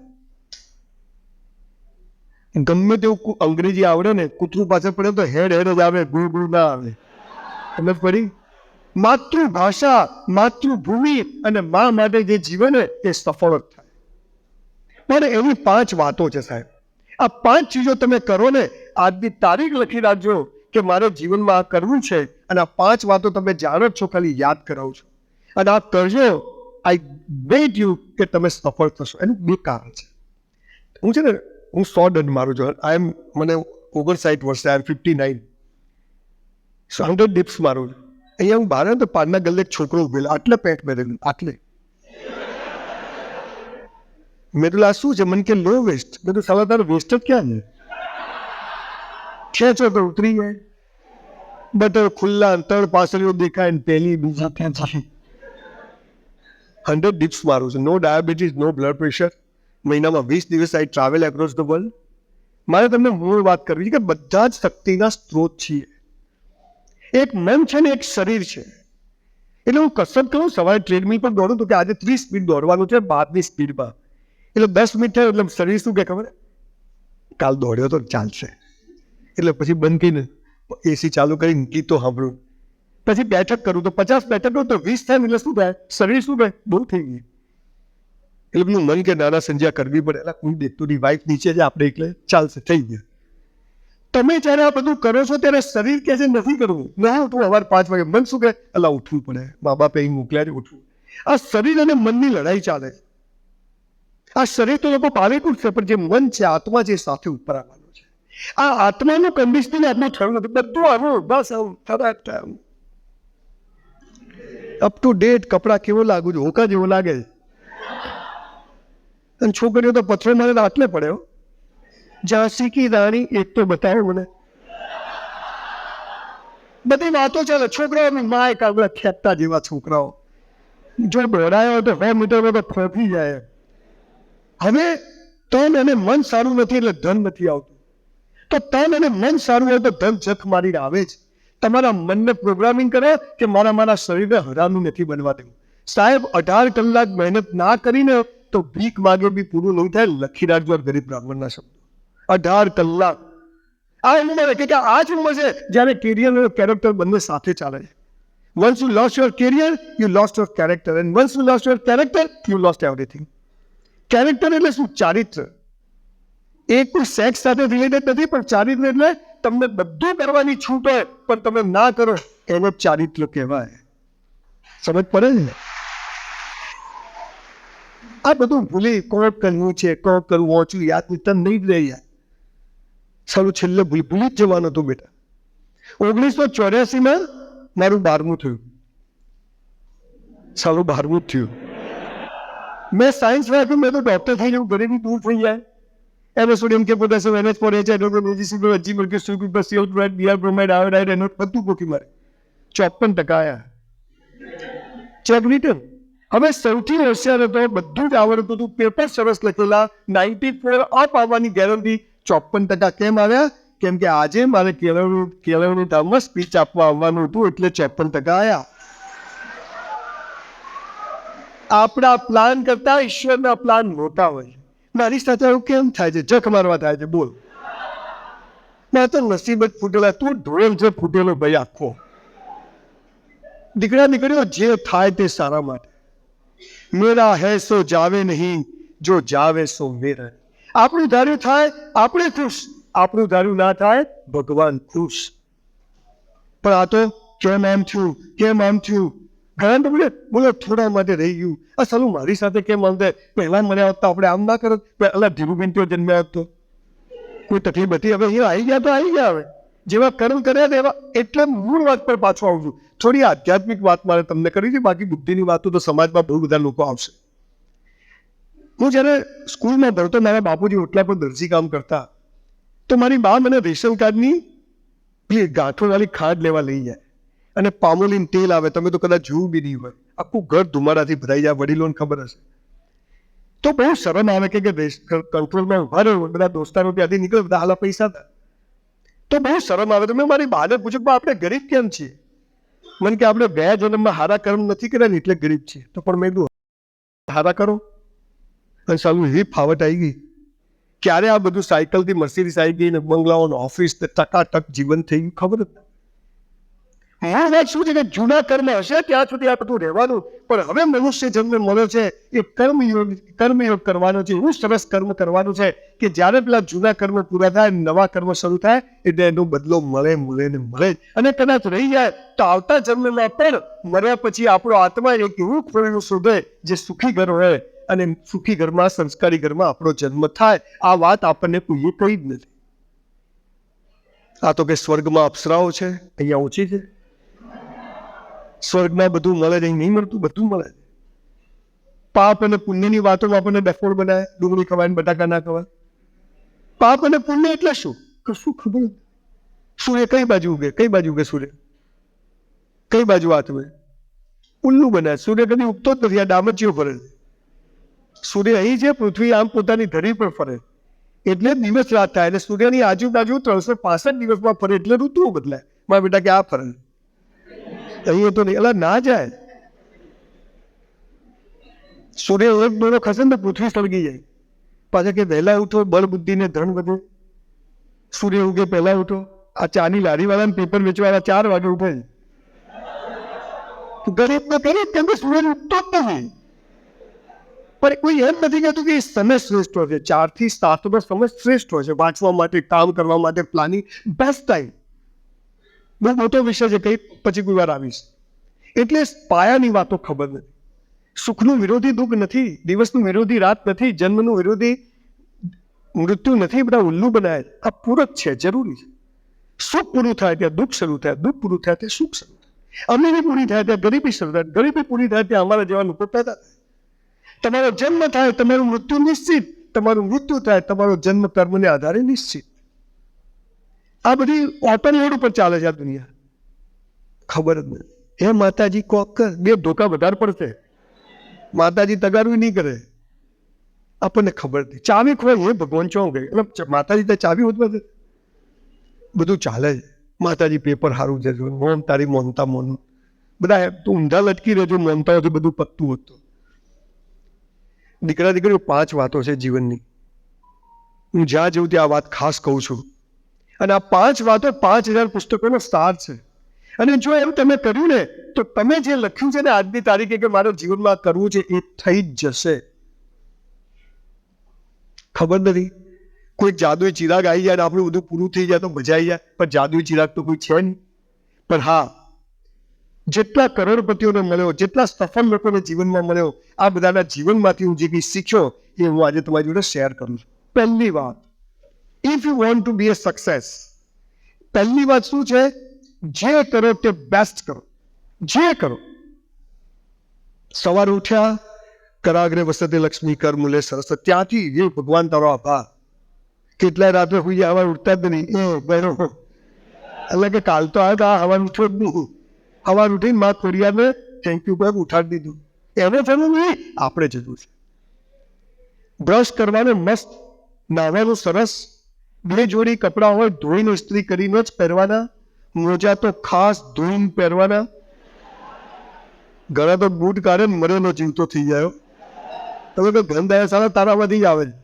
ગમે તેવું અંગ્રેજી આવડે ને, કૂતરું પાછળ પડે તો હેડ હેડ જ આવે, ગુળ ગુળ ના આવે. તમે ફરી માતૃભાષા, માતૃભૂમિ અને મા માટે જે જીવન હોય એ સફળ જ થાય. પણ એવી 5 વાતો છે સાહેબ. આ 5 ચીજો તમે કરો ને, આજની તારીખ લખી રાખજો કે મારા જીવનમાં આ કરવું છે, અને આ 5 વાતો તમે જાણો છો, ખાલી યાદ કરાવું છું, અને આ કરજો. આઈ બેટ યુ કે તમે સફળ થશો. એનું 2 કારણ છે. હું છે ને, હું 100 દંડ મારું છું. મને 59 વર્ષે, આઈ એમ 59. 100 ડિપ્સ મારું છું. અહીંયા હું બહાર તો પાડના ગલ્લે એક છોકરો ઉભેલો, આટલે પેન્ટ પહેરેલું, આટલે. મેં તો આ શું છે? મને કે લો વેસ્ટ. મેં તો સાલા તારો વેસ્ટ જ ક્યાં છે? ખેંચો તો ઉતરી જાય. બટર ખુલ્લા અંતર પાછળીઓ દેખાય ને પેલી બીજા ખેંચાય. 100 dips મારું છું. નો ડાયાબિટીસ, નો બ્લડ પ્રેશર. મહિનામાં 20 દિવસ આઈ ટ્રાવેલ એક્રોસ ધ વર્લ્ડ. મારે તમને મૂળ વાત કરવી છે કે બધા જ શક્તિના સ્ત્રોત છીએ. એક મન છે ને એક શરીર છે. એટલે હું કસરત કરું, સવારે ટ્રેડમિલ પર દોડું તો કે આજે 30 સ્પીડ દોડવાનું છે 12ની સ્પીડમાં. એટલે 10 મિનિટ થાય એટલે શરીર શું કે ખબર, કાલ દોડ્યો તો ચાલશે. એટલે પછી બંધ કરીને એસી ચાલુ કરીને ગીતો સાંભળું. પછી બેઠક કરું તો 50 બેઠક તો 20 થાય એટલે શું થાય, શરીર શું થાય, બહુ થઈ ગયું. એટલે પેલું મન કે નાના સંજ્યા કરવી પડે. એટલે કોઈ દેખતું નહીં, વાઇફ નીચે છે, આપણે એટલે ચાલશે, થઈ ગયું. તમે જ્યારે આ બધું કરો છો ત્યારે શરીર કહે છે નથી કરવું, ના તું સવારે 5 વાગે. મન શું કહે, અલા ઉઠવું પડે, મા બાપે અહીં મોકલ્યા છે, ઉઠવું. આ શરીર અને મનની લડાઈ ચાલે. આ શરીર તો લોકો પાવી પૂછશે, પણ જે મન છે, આત્મા છે, સાથે ઉપર આવવાનું છે. આ આત્માનું કન્ડિશનિંગ આટલું થયું નથી, બધું આવું બસ આવું તરત અપ ટુ ડેટ. કપડાં કેવો લાગુ છે, હોકા જેવો લાગે છે. અને છોકરીઓ તો પથ્થર મારે આટલે પડે. ઝાંસી કી રાણી એક તો બતાવે મને. બધી વાતો ચાલે. છોકરાઓની માય કાગડા ખેંચતા જેવા છોકરાઓ. જો ભરાયો હોય તો 2 મીટર તો ફરતી જાય. હવે તન અને મન સારું નથી એટલે ધન નથી આવતું. તો તન અને મન સારું હોય તો ધન જખ મારીને આવે જ. તમારા મનને પ્રોગ્રામિંગ કરે કે મારા શરીરને હરાનું નથી બનવા દેવું. સાહેબ 18 કલાક મહેનત ના કરીને તો ભીખ માગે બી પૂરું નહીં થાય. લખી રાખજો ગરીબ બ્રાહ્મણના શબ્દો. 18 કલાક. આ ઉંમર કે આ જ ઉંમર છે જ્યારે કેરિયર અને કેરેક્ટર બંને સાથે ચાલે છે. Once you lost your career, you lost your character, and once you lost your character, you lost everything. Character એટલે શું? ચારિત્ર. એ કોઈ સેક્સ સાથે રિલેટેડ નથી, પણ ચારિત્ર એટલે તમને બધું કરવાની છૂટ હોય પણ તમે ના કરો, એને ચારિત્ર કહેવાય. સમજ પડે ને? આ બધું ભૂલી કોણ કરવું છે, કોણ કરવું ઓછું યાદ નહીં રહી જાય. સારું છેલ્લે ભૂલી જ જવાનું હતું બેટા. 1984માં મારું 12મું થયું. સારું 12મું જ થયું. મેં સાયન્સ રાખ્યું, મેં તો ડૉક્ટર થઈ જવું, ઘરેથી દૂર થઈ જાય. એમએસોડિયમ કે પોટેશિયમ, NH પર HI, મેડિસિન પર હજી મળકે સુગર પર CO2, BR બ્રોમાઇડ, આયોડાઇડ, એનો બધું પોકી મારે. 54% આયા. Cheque return. હવે સૌથી હોશિયાર હતો, બધું જ આવડતું હતું, પેપર સરસ લખેલા, 94 અપ આવવાની ગેરંટી. 54% કેમ આવ્યા? કેમ કે આજે મારે કેળવણી ધામમાં સ્પીચ આપવા આવવાનું હતું, એટલે 54% આવ્યા. આપણા પ્લાન કરતા ઈશ્વરના પ્લાન મોટા હોય. મારી સાથે એવું કેમ થાય છે? જખ મારવા થાય છે. બોલ, મેં તો નસીબ જ ફૂટેલા. તું ઢોળ છે ફૂટેલો ભાઈ આખો. દીકરા દીકરીઓ, જે થાય તે સારા માટે. મેરા હૈ સો જાવે નહીં, જો જાવે સો મેરા. આપણું ધાર્યું થાય આપણે ખુશ, આપણું ધાર્યું ના થાય ભગવાન ખુશ. પણ આ તો કેમ એમ થયું, કેમ એમ થયું. ઘણા તો બોલે થોડા માટે રહી ગયું. આ સાલું મારી સાથે કેમ આમ થાય? પહેલા મને આવતા આપણે આમ ના કરો. પહેલા ધીરુબેન તો જન્મ્યા હતો, કોઈ તકલીફ હતી. હવે અહીંયા આવી ગયા તો આવી ગયા. હવે જેવા કર્મ કર્યા તેવા. એટલે મૂળ વાત પર પાછો આવું છું. થોડી આધ્યાત્મિક વાત મારે તમને કરી છે, બાકી બુદ્ધિની વાતો તો સમાજમાં બહુ બધા લોકો આવશે. હું જ્યારે સ્કૂલમાં ભણતો, મારા બાપુજી ઓટલા પર દરજી કામ કરતા, તો મારી બા મને રેશન કાર્ડની પેલી ગાંઠોવાળી ખાંડ લેવા લઈ જાય. અને પામોલીન તેલ આવે, તમે તો કદાચ જોયું બી નહીં હોય. આખું ઘર ધુમાડાથી ભરાઈ જાય. વડીલોને ખબર હશે. તો બહુ શરમ આવે કે કંટ્રોલમાં ઉભા રહ્યો, બધા દોસ્તારો ત્યાંથી નીકળે, બધા હાલા પૈસા હતા. તો બહુ શરમ આવે. તો મેં મારી બાને પૂછ્યું કે આપણે ગરીબ કેમ છીએ? મને કે આપણે 2 જન્મમાં હારા કર્મ નથી કર્યા ને એટલે ગરીબ છીએ. તો પણ મેં કીધું હારા કરો. અને સાલું એવી ફાવટ આવી ગઈ. ક્યારે આ બધું સાયકલથી મર્સિડીઝ આવી ગઈ ને બંગલાઓનો ઓફિસ ટકાટક જીવન થઈ ગયું, ખબર જ. હા વાત શું છે કે જૂના કર્મ હશે ત્યાં સુધી આ બધું રહેવાનું. પણ હવે મનુષ્ય જન્મ મળ્યો છે એ કર્મયોગ કરવાનો છે. એવું સરસ કર્મ કરવાનું છે કે જ્યારે પેલા જૂના કર્મ પૂરા થાય, નવા કર્મ શરૂ થાય, એટલે એનો બદલો મળે ને મળે. અને કદાચ રહી જાય તો આવતા જન્મમાં પણ મર્યા પછી આપણો આત્મા એક એવું પ્રેરણા શોધે જે સુખી ઘર હોય, અને સુખી ઘરમાં, સંસ્કારી ઘરમાં આપણો જન્મ થાય. આ વાત આપણને કોઈ કહી જ નથી. આ તો કે સ્વર્ગમાં અપ્સરાઓ છે, અહીંયા ઓછી છે. સ્વર્ગમાં બધું મળે, અહીં નહીં મળતું, બધું મળે. પાપ અને પુણ્યની વાતોમાં આપણને ડફોડ બનાવે. ડુંગળી ખવાય ને બટાકા ના ખવાય. પાપ અને પુણ્ય એટલે શું? કશું ખબર નથી. સૂર્ય કઈ બાજુ ઉગે? કઈ બાજુ ઉગે સૂર્ય? કઈ બાજુ આથમે? ઉલ્લુ બનાવે. સૂર્ય કદી ઉગતો જ નથી. આ ડામચીઓ ફરે છે. સૂર્ય અહીં છે, પૃથ્વી આમ પોતાની ધરી પર ફરે, એટલે દિવસ રાત થાય. એટલે સૂર્યની આજુબાજુ 365 દિવસમાં ફરે, એટલે ઋતુઓ બદલાય. મારા બેટા કે આ ફરે, અહીં તો નહીં. એટલે ના જાય. સૂર્ય એક દોરો ખસે ને પૃથ્વી સળગી જાય. પાછા કે વહેલા ઉઠો, બળ બુદ્ધિ ને ધન વધે. સૂર્ય ઉગે પહેલા ઉઠો. આ ચાની લારી વાળા પેપર વેચવાના 4 વાગે ઉઠે છે. ગરીબ ને કરે કેમ કે સૂર્ય ઉઠતો જ નથી. પણ કોઈ એમ નથી કહેતું કે સમય શ્રેષ્ઠ હોય છે. 4 થી 7 નો સમય શ્રેષ્ઠ હોય છે વાંચવા માટે, કામ કરવા માટે, પ્લાનિંગ. Best time. બહુ મોટો વિષય છે, કઈ પછી કોઈ વાર આવીશ. એટલે પાયાની વાતો ખબર નથી. સુખનું વિરોધી દુઃખ નથી, દિવસનું વિરોધી રાત નથી, જન્મનું વિરોધી મૃત્યુ નથી. બધા ઉલ્લુ બનાવે. આ પૂરક છે, જરૂરી છે. સુખ પૂરું થાય ત્યાં દુઃખ શરૂ થાય, દુઃખ પૂરું થાય ત્યાં સુખ શરૂ થાય, અમીરી પૂરી થાય ત્યાં ગરીબી શરૂ થાય, ગરીબી પૂરી થાય ત્યાં અમારા જેવા લોકો પેદા થાય. તમારો જન્મ થાય તમારું મૃત્યુ નિશ્ચિત, તમારું મૃત્યુ થાય તમારો જન્મ કર્મને આધારે નિશ્ચિત. આ બધી ઓપન રોડ ઉપર ચાલે છે આ દુનિયા. ખબર જ નથી. એ માતાજી કોક કર, 2 ધોકા વધારે પડશે. માતાજી તગારું નહીં કરે. આપણને ખબર નથી. ચાવી ખોય એ ભગવાન ચો ગઈ. એટલે માતાજી તો ચાવી હોત બધું ચાલે છે. માતાજી પેપર સારું છે, મોન તારી મોનતા મોન. બધા તું ઊંધા લટકી રહેજો, મોનતા હોય તો બધું પતતું હતું. દીકરા દીકરીઓ 5 વાતો છે જીવનની. હું જ્યાં જઉં ત્યાં આ વાત ખાસ કહું છું. અને આ 5 વાતો 5000 પુસ્તકોનો સાર છે. અને જો એમ તમે કર્યું ને તો તમે જે લખ્યું છે ને આજની તારીખે કે મારો જીવનમાં કરવું છે એ થઈ જ જશે. ખબર નથી, કોઈ જાદુઈ ચિરાગ આવી જાય ને આપણું બધું પૂરું થઈ જાય તો મજા આવી જાય. પણ જાદુઈ ચિરાગ તો કોઈ છે નહીં. પણ હા, જેટલા કરોડપતિઓને મળ્યો, જેટલા સફળ લોકોને જીવનમાં મળ્યો, આ બધાના જીવનમાંથી હું જે કંઈ શીખ્યો એ હું આજે તમારી જોડે શેર કરું છું. પહેલી વાત, if you want to be a success, પહેલી વાત શું છે? જે કરો તે બેસ્ટ કરો. જે કરો. સવારે ઉઠ્યા, કરાગ્રે વસતે લક્ષ્મી કર મૂલે સરસ. ત્યાંથી એ ભગવાન તારો આભાર. કેટલાય રાત્રે સુઈ જાય, હવાર ઉઠતા જ નહીં. એટલે કે કાલ તો આવ્યા હતા, હવાર ઉઠ્યો જ નહીં. હવાર ઉઠીને મા ખોડિયાને થેન્ક યુ પર ઉઠાડી દીધું. એને થયું નહીં, આપણે જતું છે. બ્રશ કરવાનું મસ્ત, નાવાનું સરસ, 2 જોડી કપડાં હોય ધોઈને ઇસ્ત્રી કરીને જ પહેરવાના, મોજા તો ખાસ ધોઈને પહેરવાના. ઘણા તો બૂટ કાઢે મરેલો જીવતો થઈ જાય. તમે તો ગંધ આવ્યા સારા તારામાંથી જ આવે છે.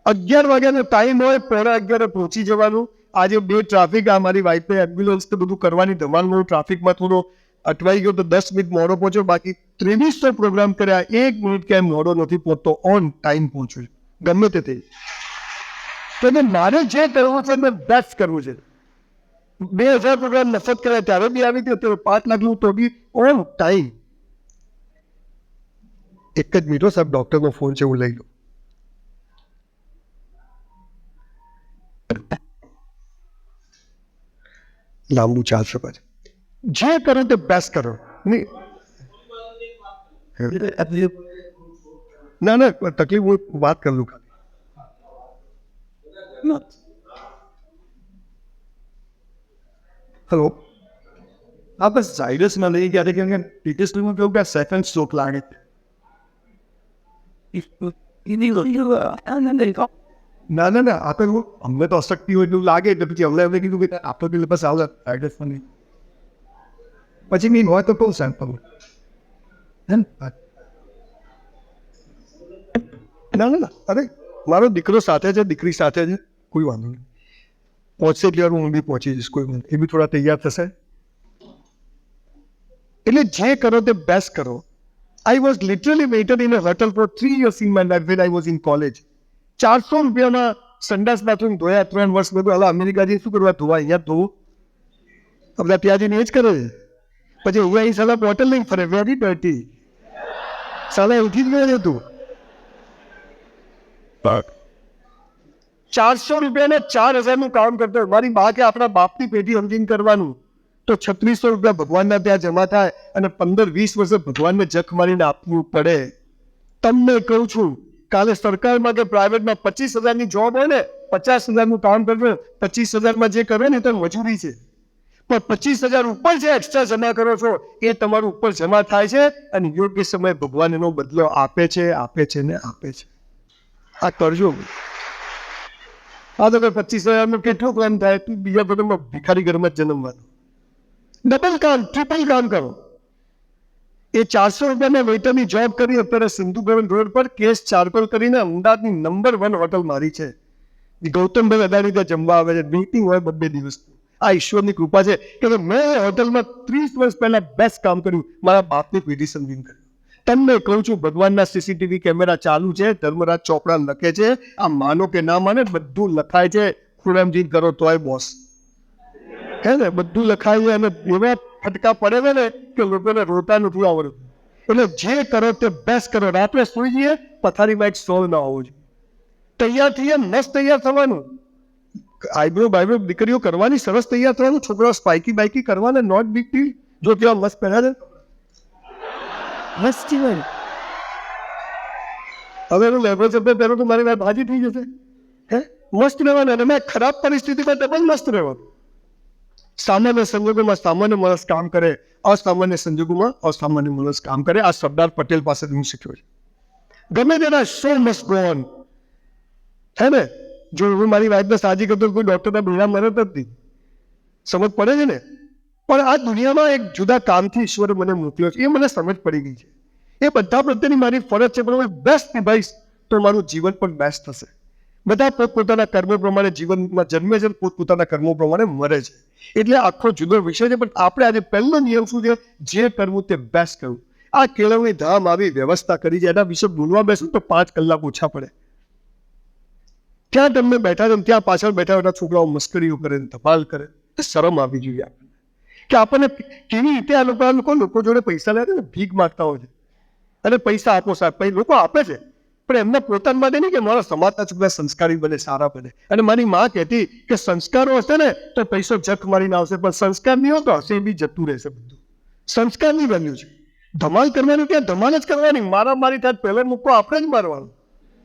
11 વાગ્યાનો ટાઈમ હોય, 11:15 પહોંચી જવાનું. આજે 2 ટ્રાફિક, આ મારી વાઈફે એમ્બ્યુલન્સ તો બધું કરવાની ધમાલમાં ટ્રાફિકમાં થોડો અટવાઈ ગયો તો 10 મિનિટ મોડો પહોંચ્યો. બાકી 2300 પ્રોગ્રામ કર્યા, 1 મિનિટ કેમ મોડો નથી પહોંચતો, ઓન ટાઈમ પહોંચ્યો. ગમે તે થઈ. તો મારે જે કરવું છે મેં બેસ્ટ કરવું છે. 2000 પ્રોગ્રામ નફત કર્યા ત્યારે બી આવી ગયો, 5 લાખ નું તો બી ઓન ટાઈમ. એક જ મિનિટ સાહેબ, ડોક્ટરનો ફોન છે, હું લઈ લઉં. લાંબુ ચાલશે પાછું. જે કરો તે બેસ્ટ કરો. ના ના તકલીફ હું વાત કરું ખાલી. હેલો, આ બસ ઝાયડસમાં લઈ ગયા કે ટેસ્ટમાં કેવું કે સેકન્ડ સ્ટ્રોક લાગે. ના ના ના, આપણે અમને તો અશક્તિ હોય એટલું લાગે એટલે પછી અમને એમને કીધું કે આપણે પેલે બસ આવે ઝાયડસમાં નહીં. પછી મેં હોય તો કહું સેમ્પલ. ના ના ના, અરે મારો દીકરો સાથે છે, દીકરી સાથે છે, કોઈ વાંધો નહીં. પહોંચશે એટલે હું બી પહોંચી જઈશ, કોઈ વાંધો. એ બી થોડા તૈયાર થશે. એટલે જે કરો તે બેસ્ટ કરો. I was literally waited in a hotel for 3 years in my life when I was in college. 400 રૂપિયામાં સંડાસ બાથરૂમ ધોયા 3 વર્ષ બધું. હવે અમેરિકા જઈ શું કરવા ધોવા? અહીંયા ધોવું. આપણે ત્યાં જઈને એ જ કરે છે. પછી હું અહીં સાલા બોટલ લઈને ફરે, વેરી ડર્ટી. સાલા ઉઠી જ ગયો તું. 400 રૂપિયાને 4000 કામ કરતો. મારી બા કે આપણા બાપની પેઢી સમજીને કરવાનું તો 3600 રૂપિયા ભગવાનના ત્યાં જમા થાય અને 15-20 વર્ષે ભગવાનને જખ મારીને આપવું પડે. તમને કહું છું, કાલે સરકારમાં કે પ્રાઇવેટમાં 25,000ની જોબ હોય ને 50,000નું કામ કરવું 25,000માં જે કરે ને તો મજૂરી છે, પણ 25,000 ઉપર જે એક્સ્ટ્રા જમા કરો છો એ તમારું ઉપર જમા થાય છે અને યોગ્ય સમયે ભગવાન એનો બદલો આપે છે ને આપે છે. આ કરજો. આ તો 25,000માં કેટલું કામ થાય? તું બીજા બધામાં ભિખારી ઘરમાં જ જન્મવાનું. ડબલ કામ, ટ્રિપલ કામ કરો. એ 400 રૂપિયાના વેઇટરની જોબ કરી અત્યારે સિંધુભવન રોડ પર કેસ ચારકોલ કરીને અમદાવાદની નંબર 1 હોટલ મારી છે. ગૌતમભાઈ અદાણી ત્યાં જમવા આવે છે, મીટિંગ હોય 2 દિવસની. આ ઈશ્વરની કૃપા છે કે મેં હોટલમાં 30 વર્ષ પહેલા બેસ્ટ કામ કર્યું, મારા બાપની પેઢી સમજીને કર્યું. તમને કહું છું, ભગવાનના સીસીટીવી કેમેરા ચાલુ છે, ધર્મરાજ ચોપડા લખે છે, આ માનો કે ના માને બધું લખાય છે. ખુરામજી કરો તોય બોસ હે ને, બધું લખાય છે અને એવા ફટકા પડે છે ને કે લોકોને રોતા નથી આવડતું. એટલે જે કરો તે બેસ્ટ કરો. રાત્રે સુઈ જઈએ પથારીમાં એક સોલ ના હોવો જોઈએ. તૈયાર થઈએ મસ્ત તૈયાર થવાનું. આઈબ્રો બાઈબ્રો દીકરીઓ કરવાની, સરસ તૈયાર થવાનું. છોકરાઓ સ્પાઇકી બાઇકી કરવાના, નોટ બિગ ડીલ. જો કેવા મસ્ત પહેર્યા છે મસ્તી હોય. હવે એનું લેબરો ચપ્પે પહેરો તો મારી વાત ભાજી થઈ જશે. હે મસ્ત રહેવાનું. અને મેં ખરાબ પરિસ્થિતિમાં ડબલ મસ્ત રહેવાનું. સામાન્ય સંજોગોમાં સામાન્ય માણસ કામ કરે, અસામાન્ય સંજોગોમાં અસામાન્ય માણસ કામ કરે. આ સરદાર પટેલ પાસેથી હું શીખ્યો છું. ગમે તેના શો મસ્ટ ગો ઓન. હે ને, જો હું મારી વાતને સાજી કરતો કોઈ ડૉક્ટરના બીના મરત નથી. સમજ પડે છે ને? પણ આ દુનિયામાં એક જુદા કામથી ઈશ્વરે મને મોકલ્યો છે, એ મને સમજ પડી ગઈ છે. એ બધા પ્રત્યેની મારી ફરજ છે, પણ હું બેસ્ટ નિભાઈશ તો મારું જીવન પણ બેસ્ટ થશે. બધા પોતપોતાના કર્મ પ્રમાણે જીવનમાં જન્મે છે, પોતપોતાના કર્મો પ્રમાણે મરે છે. એટલે આખો જુદો વિષય છે. પણ આપણે આજે પહેલો નિયમ શું છે? જે કરવું તે બેસ્ટ કરવું. આ કેળવણી ધામ આવી વ્યવસ્થા કરી છે, એના વિશે બોલવા બેસું તો 5 કલાક ઓછા પડે. ત્યાં તમને બેઠા છો, ત્યાં પાછળ બેઠા બેઠા છોકરાઓ મસ્કરીઓ કરે, ધમાલ કરે. તો શરમ આવી જોઈએ આપણને કે આપણને કેવી રીતે આ લોકો જોડે પૈસા લે છે, ભીખ માગતા હોય છે અને પૈસા આપો સાહેબ, પછી લોકો આપે છે પણ એમના પોતાના માટે નહીં કે મારા સમાજના છોકરા સંસ્કારી બને, સારા બને. અને મારી માં કહેતી કે સંસ્કારો હશે ને તો પૈસો જખ મારીને આવશે, પણ સંસ્કાર નહીં હોય તો હશે એ બી જતું રહેશે બધું. સંસ્કારની વેલ્યુ છે. ધમાલ કરવાની ત્યાં ધમાલ જ કરવાની. મારી થાય પહેલા મૂકો આપણે જ મારવાનું.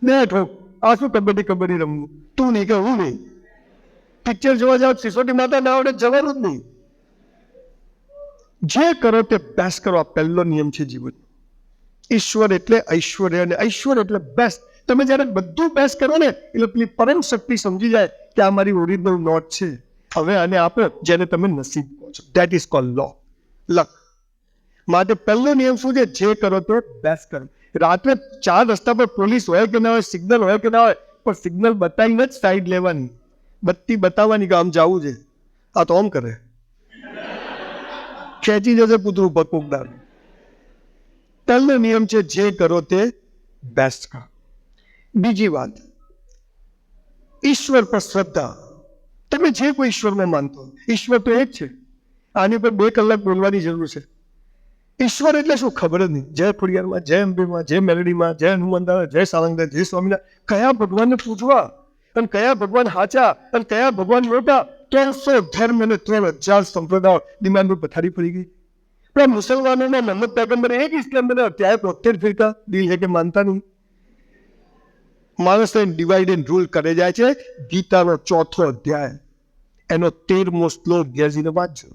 બેઠો આ શું કબડ્ડી રમવું, તું નહીં કે હું નહીં. પિક્ચર જોવા જાવ, સિસોટી માતા ના આવડે જવાનું જ નહીં. જે કરો તે બેસ્ટ કરો. આ પહેલો નિયમ છે જીવન. ઈશ્વર એટલે ઐશ્વર્ય અને ઐશ્વર્ય એટલે બેસ્ટ. તમે જ્યારે બધું બેસ્ટ કરો ને એટલે પેલી પરમ શક્તિ સમજી જાય કે આ મારી ઓરિજિનલ નોટ છે, હવે આને આપણે જેને તમે નસીબ કહો છો. ધેટ ઇઝ કોલ્ડ લો, લક. માટે પહેલો નિયમ શું છે? જે કરો તો બેસ્ટ કરો. રાત્રે 4 રસ્તા પર પોલીસ હોય કે ના હોય, સિગ્નલ હોય કે ના હોય, પણ સિગ્નલ બતાવીને જ સાઈડ લેવાની, બત્તી બતાવવાની કે આમ જવું છે. આ તો આમ કરે, ખેંચી જશે પૂતરું ભકભકદાર. પહેલો નિયમ છે જે કરો તે બેસ્ટ કરો. બીજી વાત, ઈશ્વર પર શ્રદ્ધા. તમે જે કોઈ ઈશ્વરમાં માનતો, ઈશ્વર તો એક છે. આની પર 2 કલાક બોલવાની જરૂર છે. ઈશ્વર એટલે શું ખબર જ નહીં. જય ખોડિયારમાં, જય અંબેમાં, જય મેલડીમાં, જય હનુમાનદાસ, જય સાળંગદાસ, જય સ્વામિનારાયણ. કયા ભગવાનને પૂછવા અને કયા ભગવાન હાચા અને કયા ભગવાન મોટા? 300 ધર્મ અને 3,000 સંપ્રદાયો દિમાગ પર પથારી પડી ગઈ. પણ મુસલમાનોના નમક પેગમ્બર એક ઇસ્લામ બને, અત્યારે 73 ફિરકા દિલ છે કે માનતા નહીં. માણસને ડિવાઇડ એન્ડ રૂલ કરે જાય છે. ગીતાનો 4થો અધ્યાય એનો 13મો શ્લોક ઘેરજીને વાંચજો.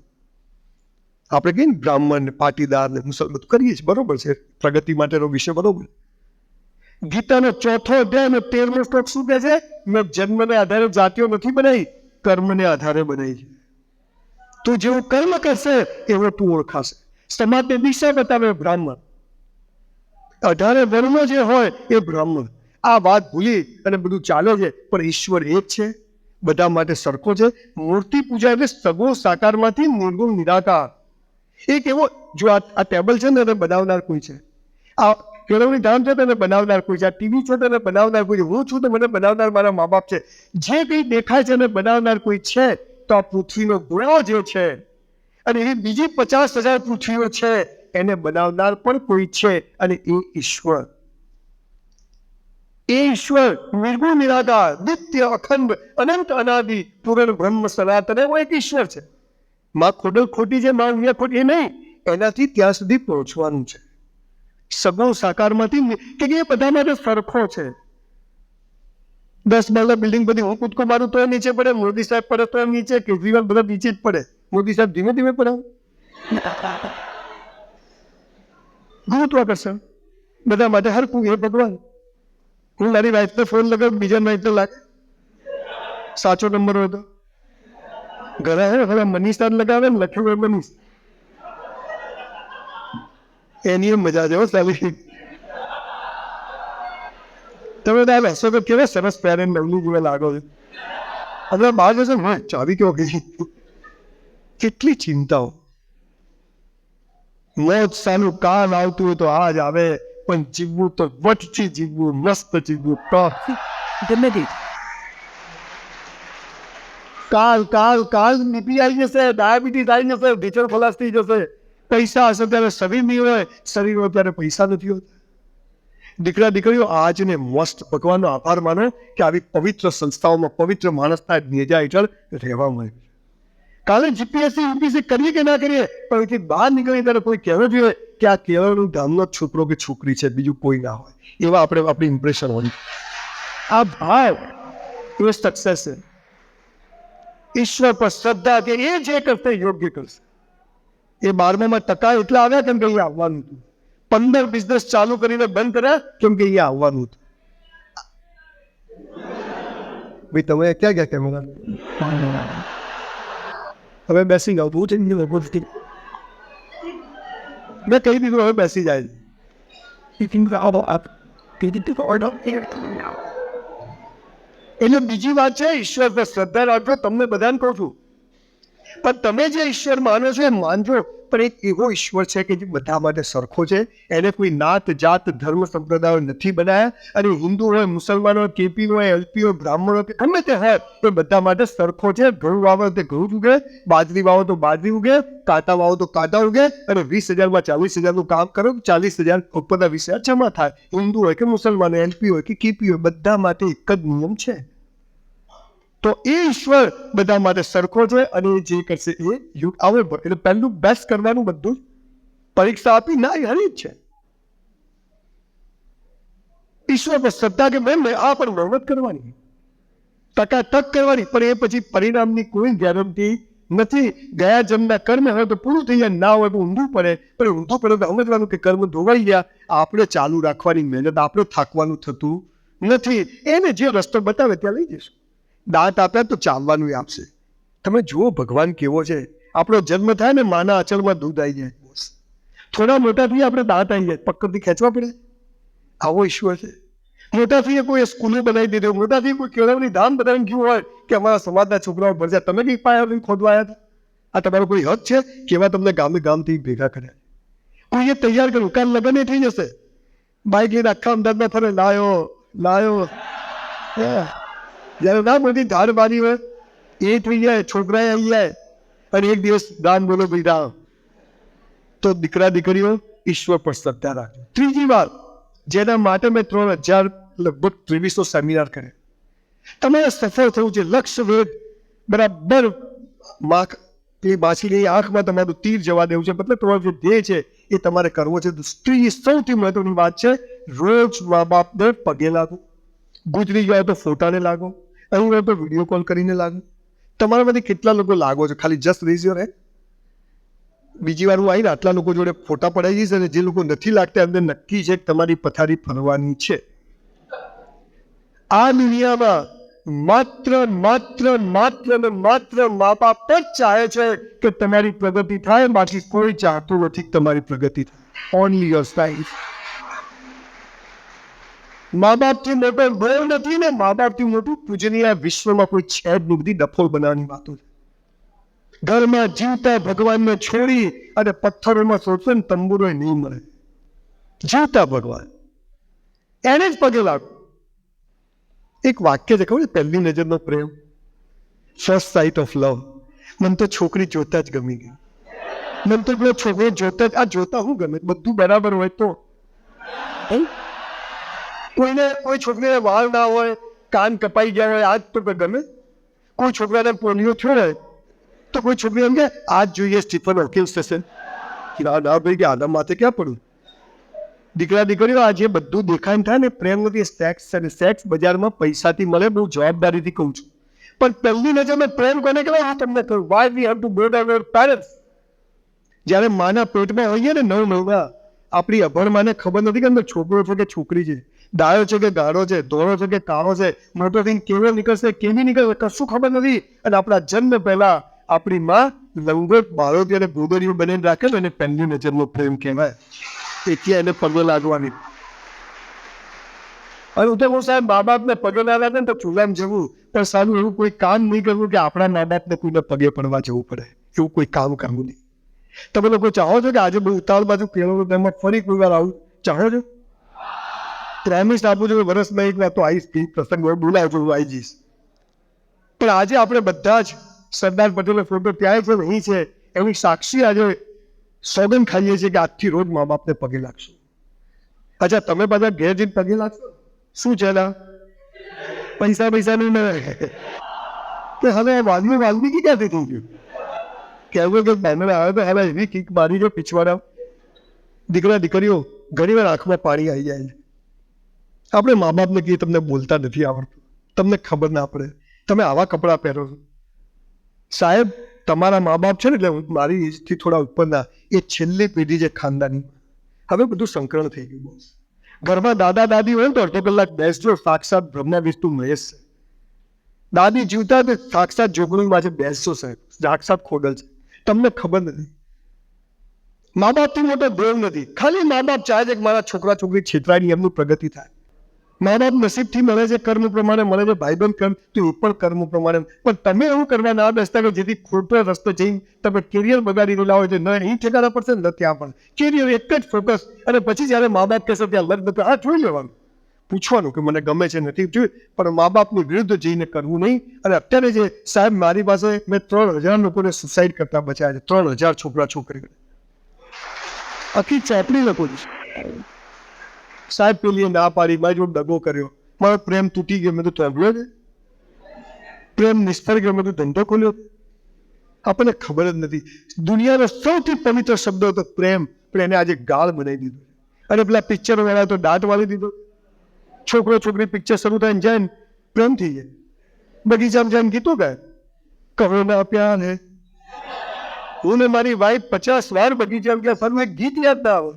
આપણે કહીએ ને બ્રાહ્મણ, પાટીદાર ને મુસલમાન કરીએ છીએ, બરોબર છે, પ્રગતિ માટેનો વિષય, બરોબર. ગીતાનો 4થો અધ્યાય અને 13મો શ્લોક શું કહે છે? મેં જન્મને આધારે જાતિઓ નથી બનાવી, કર્મને આધારે બનાવી છે. તું જેવું કર્મ કરશે એવો તું ઓળખાશે. સમાજને દિશા બતાવે બ્રાહ્મણ, 18 વર્ણ જે હોય એ બ્રાહ્મણ. આ વાત ભૂલી અને બધું ચાલે છે, પણ ઈશ્વર એક છે, બધા માટે સરખો છે. મૂર્તિ પૂજા એટલે સગો સાકારમાંથી નિર્ગુણ નિરાકાર. એક એવો જો આ ટેબલ છે ને એને બનાવનાર કોઈ છે, આ કેળવણી ધામ છે તેને બનાવનાર કોઈ છે, આ ટીવી છે તેને બનાવનાર કોઈ છે, હું છું તો મને બનાવનાર મારા મા બાપ છે. જે કંઈ દેખાય છે એને બનાવનાર કોઈ છે. તો આ પૃથ્વીનો ગોળો જે છે અને એ બીજી 50,000 પૃથ્વીઓ છે એને બનાવનાર પણ કોઈ છે, અને એ ઈશ્વર. એ ઈશ્વર નિર્ગુણ નિરાકાર, નિત્ય અખંડ, અનંત અનાદિ, પૂર્ણ બ્રહ્મ સનાતન, એવો એક ઈશ્વર છે. માં ખોડલ ખોટી છે, માં અહીંયા ખોટી, એ નહીં. એનાથી ત્યાં સુધી પહોંચવાનું છે. સગુણ સાકારમાંથી કે એ બધા માટે સરખો છે. 10 માળના બિલ્ડિંગ બધી હું કૂદકો મારું તો નીચે પડે, મોદી સાહેબ પડે તો એમ નીચે, કેજરીવાલ બધા નીચે જ પડે, મોદી સાહેબ ધીમે ધીમે પડે. ગુરુત્વાકર્ષણ બધા માટે હરકું. હે ભગવાન, હું મારી વાઈફને ફોન લગાવું, બીજા વાઈફને લાગે સાચો નંબર હોય તો ઘરે હવે મનીષા લગાવે ને લખ્યું હોય મનીષ, એની મજા છે. સારી તમે ત્યાં બેસો તો કેવા સરસ પહેરે નવની જેવા લાગો છો. અને બહાર જશો ને ચાવી કેવો કઈ, કેટલી ચિંતાઓ. મોત સાનું કાલ આવતું હોય તો આજ આવે, પણ જીવવું તો વટથી જીવવું, મસ્ત જીવવું. તો કાલ કાલ કાલ બીપી આવી જશે, ડાયાબિટીસ આવી જશે, ઢીચર ખલાસ થઈ જશે. પૈસા હશે ત્યારે શરીર નહીં હોય, શરીર હોય ત્યારે પૈસા નથી હોતા. દીકરા દીકરીઓ આજને મસ્ત ભગવાનનો આભાર માને કે આવી પવિત્ર સંસ્થાઓમાં પવિત્ર માણસના નેજા હેઠળ રહેવા મળે. કાલે જીપીએસસી યુપીએસસી કરીએ કે ના કરીએ, પણ અહીંથી બહાર નીકળીએ ત્યારે કોઈ કહેવું જોઈએ કે આ કેરળનું ધામનો છોકરો કે છોકરી છે, બીજું કોઈ ના હોય. એવા આપણે આપણી ઇમ્પ્રેશન હોય. આ ભાવ એ સક્સેસ છે. ઈશ્વર પર શ્રદ્ધા કે એ જે કરશે યોગ્ય કરશે. એ 12માં ટકા એટલા આવ્યા કેમ કે અહીંયા આવવાનું હતું. 15 બિઝનેસ ચાલુ કરીને બંધ કર્યા કેમ કે અહીંયા આવવાનું હતું. ભાઈ તમે ક્યાં ગયા કેમેરા? હવે બેસી જાઓ. બહુ થઈ ગયું મેં કહી દીધું, હવે બેસી જાય. એટલે બીજી વાત છે, ઈશ્વર પર શ્રદ્ધા રાખજો. તમને બધાને કહું છું, પણ તમે જે ઈશ્વર માનો છો એ માનજો, પણ એક એવો ઈશ્વર છે કે જે બધા માટે સરખો છે. એને કોઈ નાત જાત ધર્મ સંપ્રદાયો નથી બનાવ્યા. અને હિન્દુ હોય, મુસલમાન હોય, કેપી હોય, એલપી હોય, બ્રાહ્મણ હોય, ગમે તે હોય, પણ બધા માટે સરખો છે. ઘઉં વાવો તો ઘઉં ઉગે, બાજરી વાવો તો બાજરી ઉગે, કાંટા વાવો તો કાંટા ઉગે. અને 20,000માં 40,000નું કામ કરો તો 40,000 ઉપરના 20,000 જમા થાય. હિન્દુ હોય કે મુસલમાન હોય, એલપી હોય કે કેપી હોય, બધા માટે એક જ નિયમ છે. તો એ ઈશ્વર બધા માટે સરખો છે અને જે કરશે એ યુગ આવે. એટલે પહેલું બેસ્ટ કરવાનું, બધું પરીક્ષા આપી ના હરી જ છે. ઈશ્વર પર શ્રદ્ધા કે મેં આ પણ મહેનત કરવાની, ટકાટક કરવાની, પણ એ પછી પરિણામની કોઈ ગેરંટી નથી. ગયા જન્મના કર્મ હોય તો પૂરું થઈ જાય, ના હોય તો ઊંધું પડે. પણ ઊંધું પડે તો સમજવાનું કે કર્મ ધોવાઈ ગયા. આપણે ચાલુ રાખવાની મહેનત, આપણે થાકવાનું થતું નથી. એને જે રસ્તો બતાવે ત્યાં લઈ જઈશું. દાંત આપ્યા તો ચાવવાનું આપશે. તમે જુઓ ભગવાન કેવો છે. આપણો જન્મ થાય ને માના અચલમાં દૂધ આવી જાય, થોડા મોટા થઈએ આપણે દાંત આવી જાય, પકડથી ખેંચવા પડે. આવો ઈશ્વર છે. મોટા થઈએ કોઈ સ્કૂલે બનાવી દીધું, મોટા થઈએ કોઈ કેળવણી ધામ બનાવીને ગયું હોય કે અમારા સમાજના છોકરાઓ ભરજા, તમે કઈ પાયા ખોદવા આવ્યા હતા? આ તમારો કોઈ હક છે? કેવા તમને ગામે ગામથી ભેગા કર્યા? કોઈ એ તૈયાર કર્યું, કાલ લગ્ન એ થઈ જશે. બાઈક લઈને આખા અમદાવાદમાં ફરે, લાયો જ્યારે ના બધી ધાર બારી હોય એ થઈ જાય, છોકરાએ આવી જાય. અને એક દિવસ દાન બોલો ભાઈ રામ. તો દીકરા દીકરીઓ ઈશ્વર પર શ્રદ્ધા રાખજો. ત્રીજી વાત, જેના માટે મેં 3,000 લગભગ 2300 સેમિનાર કરે. તમારે સફળ થવું છે, લક્ષ્ય વેદ બરાબર એ માછીની આંખમાં તમારું તીર જવા દેવું છે. મતલબ તમારો જે ધ્યેય છે એ તમારે કરવો છે. ત્રીજી સૌથી મહત્વની વાત છે, રોજ મા બાપને પગે લાગો. ગુજરી ગયા તો ફોટાને લાગો, અહીં હોય તો વિડીયો કોલ કરીને લાગો. તમારામાંથી કેટલા લોકો લાગો છો? ખાલી જસ્ટ રેઝ યોર હેન્ડ. બીજી વાર હું આવીને આટલા લોકો જોડે ફોટા પડાવી જઈશ, અને જે લોકો નથી લાગતા એમને નક્કી છે કે તમારી પથારી ફરવાની છે. આ દુનિયામાં માત્ર મા બાપ જ ચાહે છે કે તમારી પ્રગતિ થાય, બાકી કોઈ ચાહતું નથી કે તમારી પ્રગતિ થાય. Only your size. મા બાપથી મોટો ભય નથી ને મા બાપથી મોટું પૂજનીય વિશ્વમાં કોઈ છે જ નહીં. બધી ડફોળ બનાવવાની વાતો છે. ઘરમાં જીવતા ભગવાનને છોડી અને પથ્થરોમાં શોધશે ને તંબુરો નહીં મળે. જીવતા ભગવાન એને જ પગે લાગો. એક વાક્ય છે ખબર, પહેલી નજરનો પ્રેમ, ફર્સ્ટ સાઇટ ઓફ લવ. મને તો છોકરી જોતા જ ગમી ગઈ. મને તો પેલો છોકરો જોતા જ, આ જોતા હું ગમે, બધું બરાબર હોય તો. કોઈ છોકરીને વાળ ના હોય, કાન કપાઈ ગયા હોય, આજ તો ગમે. કોઈ છોકરાને પોલિયો થયો હોય તો કોઈ છોકરી એમ કે આજ જોઈએ સ્ટીફન હોકિન્સ થશે. ના ભાઈ કે આના માથે ક્યાં પડું. દીકરા દીકરીઓ આજે બધું દેખાણ થાય ને પ્રેમ નથી, સેક્સ છે. સેક્સ બજારમાં પૈસાથી મળે, બહુ જવાબદારીથી કહું છું. પણ પહેલી નજરમાં પ્રેમ કોને કહેવાય આ તમને કહું. Why we have to go down our parents. જ્યારે માના પેટમાં હોઈએ ને 9 મહિના, આપણી અભણ માને ખબર નથી કે અંદર છોકરો છે કે છોકરી છે, ડાયો છે કે ગાળો છે, ધોળો છે કે કાળો છે, મોટો થઈને કેવો નીકળશે કેવી નીકળશે કશું ખબર નથી. અને આપણા જન્મ પહેલા આપણી માં લંગોટ બાળો ત્યારે ગોદરીઓ બનીને રાખે ને એને પહેલી નજરનો પ્રેમ કહેવાય. તેથી એને પગ લાગવાની. અને હું તો સાહેબ મા બાપને પગ ના લાગે ને તો ચૂલામ જવું, પણ સારું એવું કોઈ કામ નહીં કરવું કે આપણા મા બાપને કોઈને પગે પડવા જવું પડે. એવું કોઈ કામ કરવું નહીં. તમે લોકો ચાહો છો કે આજે બહુ ઉતાવળ બાજુ પેલો તેમાં ફરી કોઈ વાર આવું ચાહો છો? પ્રેમિસ આપું છું વર્ષમાં એક વાર તો આવીશ, પ્રસંગ બોલાવ છું આવી જઈશ. પણ આજે આપણે બધા જ સરદાર પટેલનો ફોટો ત્યાં પણ અહીં છે એની સાક્ષી આજે સોગંદ ખાઈએ છીએ કે આજથી રોજ મા બાપને પગે લાગશું. અચ્છા તમે બધા ઘેર જઈને પગે લાગશો શું છે ના પૈસા નહીં મળે કે હવે વાલ્મીકી ક્યાંથી થઈ ગયું? કહેવું કે બેનર આવે તો હવે એવી કીક મારી જો પીછવાડા. દીકરા દીકરીઓ ઘણી વાર આંખમાં પાણી આવી જાય છે. આપણે મા બાપને કહીએ તમને બોલતા નથી આવડતું, તમને ખબર ના પડે, તમે આવા કપડાં પહેરો છો. સાહેબ તમારા મા બાપ છે ને, એટલે મારી એજથી થોડા ઉપરના એ છેલ્લી પેઢી છે ખાનદાની. હવે બધું સંકરણ થઈ ગયું બોસ. ઘરમાં દાદા દાદી હોય ને તો અડધો કલાક બેસજો, સાક્ષાત બ્રહ્મા વિષ્ણુ મહેશ છે. દાદી જીવતા તો સાક્ષાત જોગણી પાસે બેસજો સાહેબ, સાક્ષાત ખોડલ છે. તમને ખબર નથી. મા બાપથી મોટો દેવ નથી. ખાલી મા બાપ ચાહે છે કે મારા છોકરા છોકરી છેતરાની એમનું પ્રગતિ થાય. મા બાપ નસીબથી મળે છે, કર્મ પ્રમાણે મળે છે, ભાઈબંધ કર્મ તો એ પણ કર્મ પ્રમાણે. પણ તમે એવું કરવા ના બેસતા કે જેથી ખોટો રસ્તો જઈને તમે કેરિયર બગાડી રહેલા હોય છે. ન અહીં ઠેકાણા પડશે ને ત્યાં પણ કેરિયર એક જ ફોકસ. અને પછી જ્યારે મા બાપ કહેશે ત્યાં લગ્ન તો આ જોઈ લેવાનું, પૂછવાનું કે મને ગમે છે નથી જોયું, પણ મા બાપની વિરુદ્ધ જઈને કરવું નહીં. અને અત્યારે જે સાહેબ મારી પાસે મેં 3000 લોકોને સુસાઇડ કરતા બચાવ્યા છે. 3000 છોકરા છોકરીઓ આખી ચોપડી લખું છું. સાહેબ પેલી ના પાડી, મારી જોડે દગો કર્યો, મારો પ્રેમ તૂટી ગયો, મેં તો સાંભળ્યો છે. પ્રેમ નિષ્ફળ ગયો, મેં તો ધંધો ખોલ્યો. આપણને ખબર જ નથી. દુનિયાનો સૌથી પવિત્ર શબ્દ હતો પ્રેમ, પણ એને આજે ગાળ બનાવી દીધો. અને પેલા પિક્ચરો વેળા તો દાંત વાળી દીધો. છોકરો છોકરી પિક્ચર શરૂ થાય જાય ને પ્રેમ થઈ જાય. બગીચામાં જઈને ગીતો ગાય, કહો ના પ્યાર હે. હું ને મારી વાઈફ 50 વાર બગીચામાં ગયા, ફરવું એક ગીત યાદ ના આવે.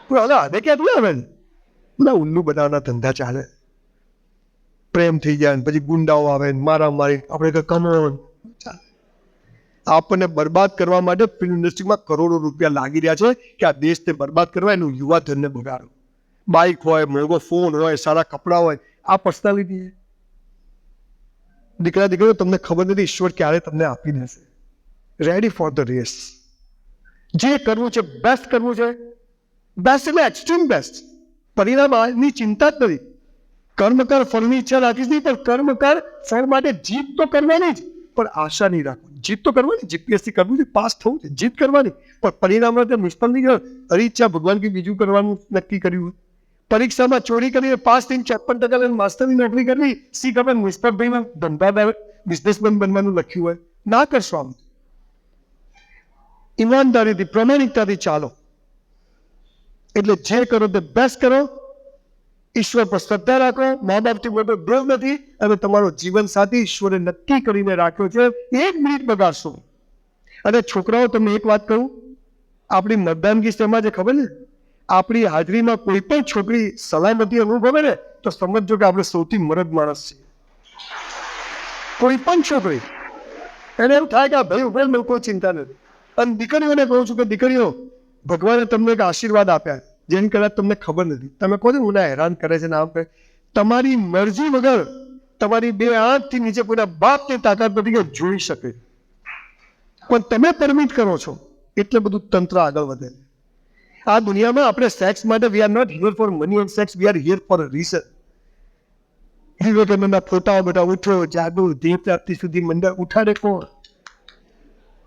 હવે ક્યાંથી આવે ને બધા ઉલ્લુ બનાવવાના ધંધા ચાલે. પ્રેમ થઈ જાય પછી ગુંડાઓ આવે મારા મારી, આપણે કમોન. આપણને બરબાદ કરવા માટે ફિલ્મ ઇન્ડસ્ટ્રીમાં કરોડો રૂપિયા લાગી રહ્યા છે કે આ દેશને બરબાદ કરવા, એનું યુવા ધનને બગાડો. બાઇક હોય, મોંઘો ફોન હોય, સારા કપડાં હોય, આ પર્સનાલિટી છે. દીકરા દીકરીઓ તમને ખબર નથી ઈશ્વર ક્યારે તમને આપી દેશે. Ready for the race. જે કરવું છે બેસ્ટ કરવું છે. બેસ્ટ એટલે એક્સ્ટ્રીમ બેસ્ટ. પરિણામની ચિંતા જ નથી. કર્મ કર ફળની ઈચ્છા રાખીશ નહીં, પણ કર્મ કર ફળ માટે જીત તો કરવાની જ, પણ આશા નહીં રાખવાની. જીત તો કરવાની, જીપીએસસી કરવું છે, પાસ થવું છે, જીત કરવાની, પણ પરિણામ નિષ્ફળ નહીં કરવાનું. અરીચ્છા ભગવાન કે બીજું કરવાનું નક્કી કર્યું. પરીક્ષામાં ચોરી કરીને પાસ થઈને 56% લઈને માસ્ટરની નોકરી કરવી, સી ખબર નિષ્ફળ ભાઈમાં ધંધા બિઝનેસમેન બનવાનું લખ્યું હોય. ના કરશો. આમ ઈમાનદારીથી પ્રામાણિકતાથી ચાલો. એટલે જે કરો તે બેસ્ટ કરો. ઈશ્વર પર શ્રદ્ધા રાખો. મા બાપથી મોટો દેવ નથી. અને તમારો જીવન સાથી ઈશ્વરે નક્કી કરીને રાખ્યો છે. 1 મિનિટ બગાડશો. અને છોકરાઓ તમને એક વાત કહું, આપણી મતદાનગી સમાજ ખબર ને, આપણી હાજરીમાં કોઈ પણ છોકરી સલામતી અનુભવે ને તો સમજો કે આપણે સૌથી મરદ માણસ છીએ. કોઈ પણ છોકરી એને એવું થાય કે ભાઈ ઉપર મને કોઈ ચિંતા નથી. અને દીકરીઓને કહું છું કે દીકરીઓ, ભગવાને તમને એક આશીર્વાદ આપ્યા જેની કદાચ તમને ખબર નથી. તમે કહો છો મને હેરાન કરે છે ને આમ કરે. તમારી મરજી વગર તમારી 2 આંખથી નીચે કોઈના બાપની તાકાત નથી કે જોઈ શકે, પણ તમે પરમિટ કરો છો એટલે બધું તંત્ર આગળ વધે. આ દુનિયામાં આપણે સેક્સ માટે we are not here for money and sex, we are here for a reason. વિવેકાનંદના ફોટા બધા ઉઠો જાગો દેહ પ્રાપ્તિ સુધી મંડળ ઉઠાડે કોણ?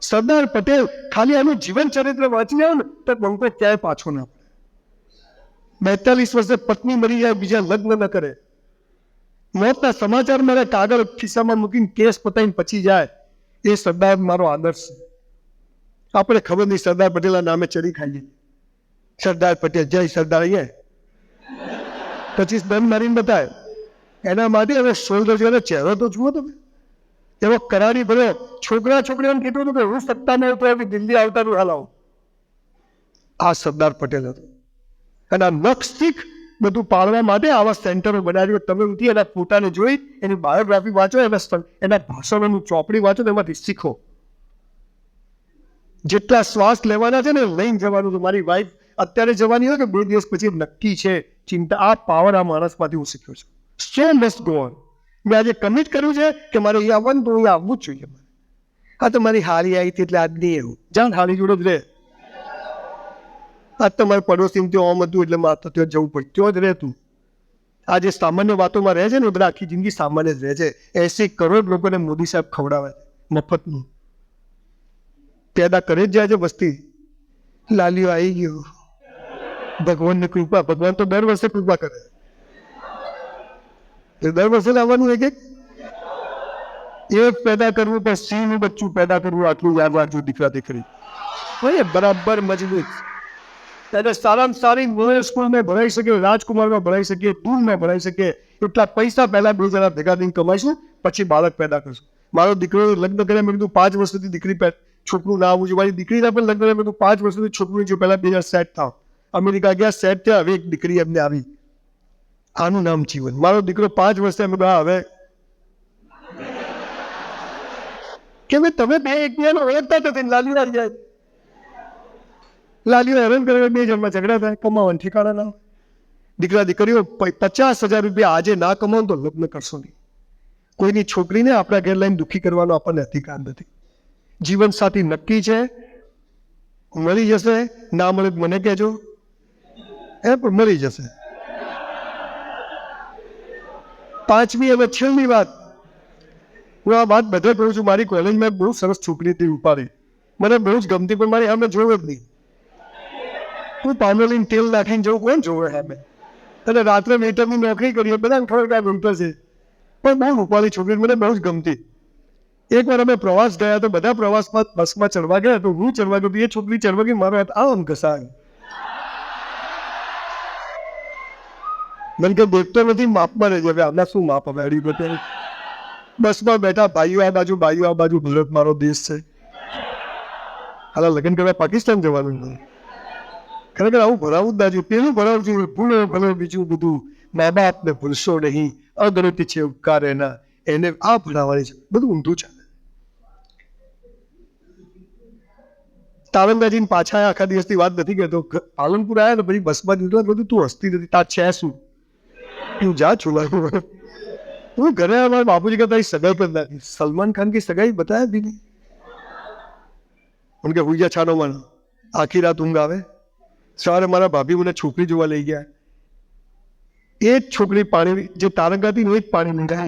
સરદાર પટેલ. ખાલી આનું જીવન ચરિત્ર વાંચી જાવ ને તો બંકો ક્યાંય પાછો ના પડે. 42 વર્ષે પત્ની મરી જાય, બીજા લગ્ન ન કરે, મોતના સમાચાર મારે કાગળ ખિસ્સામાં મૂકીને કેસ પતાવીને પછી જાય. એ સરદાર મારો આદર્શ છે. આપણે ખબર નહીં સરદાર પટેલના નામે ચરી ખાઈએ. સરદાર પટેલ જય સરદાર અહીંયા પછી દમ મારીને બતાવે. એના માટે હવે 16 વર્ષનો ચહેરો તો જુઓ તમે, એવો કરારી ભર્યો. છોકરા છોકરીઓને કીધું હતું કે હું સત્તા નહીં તો એવી દિલ્હી આવતાનું હાલાવું. આ સરદાર પટેલ હતો. અને આ નખથી બધું પાડવા માટે આવા સેન્ટરો બનાવ્યું. તમે ઉઠી એના ફોટાને જોઈ એની બાયોગ્રાફી વાંચો, એના ભાષણોનું ચોપડી વાંચો, એમાંથી શીખો. જેટલા શ્વાસ લેવાના છે ને લઈને જવાનું છે. મારી વાઈફ અત્યારે જવાની હોય કે 2 દિવસ પછી નક્કી છે. ચિંતા આ પાવર આ માણસમાંથી હું શીખ્યો છું. સો મસ્ટ ગો ઓન. મેં આજે કમિટ કર્યું છે કે મારે અહીંયા આવવાનું તો અહીંયા આવવું જ જોઈએ. હા તો મારી હારી આવી હતી એટલે આજ નહીં એવું જાણ હારી જોડે જ રહે. આજ તમારે પડોશી ત્યાં ઓમ હતું એટલે મારે તો ત્યાં જવું પડે, ત્યાં જ રહે તું. આ જે સામાન્ય વાતોમાં રહે છે ને બધા આખી જિંદગી સામાન્ય જ રહે છે. 80 કરોડ લોકોને મોદી સાહેબ ખવડાવે છે મફતનું. પેદા કરે જ જાય છે વસ્તી. લાલીઓ આવી ગયો, ભગવાનની કૃપા. ભગવાન તો દર વર્ષે કૃપા કરે. દર વર્ષે લાવવાનું એક પેદા કરવું, પણ સિંહનું બચ્ચું પેદા કરવું આટલું યાદ રાખજો દીકરા દીકરી. ભાઈ બરાબર મજબૂત. ત્યારે સારામાં સારી રોયલ સ્કૂલમાં ભણાવી શકીએ, રાજકુમારમાં ભણાવી શકીએ, દૂરમાં ભણાવી શકીએ. એટલા પૈસા પહેલા 2 જણા ભેગા થઈને કમાઈશું, પછી બાળક પેદા કરશું. મારો દીકરો લગ્ન કર્યા મેં કીધું 5 વર્ષ સુધી દીકરી છોકરું ના આવવું જોઈએ. મારી દીકરીના પણ લગ્ન કર્યા મેં કીધું 5 વર્ષ સુધી છોકરું જો પહેલા 2 સેટ થાવ. અમેરિકા ગયા, સેટ થયા, હવે એક દીકરી એમને આવી. આનું નામ જીવન. મારો દીકરો 5 વર્ષે અમે હવે કે ભાઈ તમે 2 એકબીજાને ઓળખતા નથી. લાલીઓ જાય, લાલીઓ હેરાન કરે, 2 જણમાં ઝઘડા થાય, કમાવાનું ઠેકાણા ના. દીકરા દીકરીઓ 50,000 રૂપિયા આજે ના કમાવો તો લગ્ન કરશો નહીં. કોઈની છોકરીને આપણા ઘેર લઈને દુઃખી કરવાનો આપણને અધિકાર નથી. જીવન સાથી નક્કી છે, મળી જશે. ના મળે મને કહેજો, પણ મળી જશે. 5મી હવે છેલ્લી વાત. હું આ વાત બધે કહું છું. મારી કોલેજમાં બહુ સરસ છોકરી હતી ઉપાડી, મને બહુ જ ગમતી, પણ મારી આમે જોવે જ નહીં. હું પાર્લરને તેલ નાખીને જવું, કોણ જોવે સામે? અને રાત્રે વેટરની નોકરી કરી, બધાને ખબર કાંઈ ગમતો છે, પણ બહુ ઉપાડી છોકરી મને બહુ જ ગમતી. એકવાર અમે પ્રવાસ ગયા તો બધા પ્રવાસમાં બસમાં ચડવા ગયા તો હું ચડવા ગયો, એ છોકરી ચડવા ગઈ, મારો હાથ આમ ઘસાય. મને કે દેખતો નથી, માપમાં રહેજો. હવે આમના શું માપ હવે અડી બતાવે. બસમાં બેઠા ભાઈઓ આ બાજુ, ભાઈઓ આ બાજુ. ભારત મારો દેશ છે. હાલા લગ્ન કરવા પાકિસ્તાન જવાનું નહીં. ખરેખર આવું ભણાવવું જ ના જોઈએ. પેલું ભણાવવું જોઈએ, ભૂલો ભલે બીજું બધું. મા બાપને ભૂલશો નહીં, અગણિત છે ઉપકાર એના, એને આ ભણાવવાની છે. બધું ઊંધું ચાલે. તારંગાજીને પાછા આખા દિવસની વાત નથી કહેતો. પાલનપુર આવ્યા ને પછી બસમાં નીકળ્યા, બધું તું હસતી નથી, તાર છે શું? તું જા છુલા. હું ઘરે મારા બાપુજી કહેતા સગાઈ પણ નથી. સલમાન ખાન की સગાઈ बताया દીદી. उनके हुई जा छानो मन आखिर रात ઊંઘ આવે. સવારે મારા ભાભી મને છોકરી જોવા લઈ ગયા. એ જ છોકરી પાણી જે તારંગાથી એ જ પાણી મંગાય.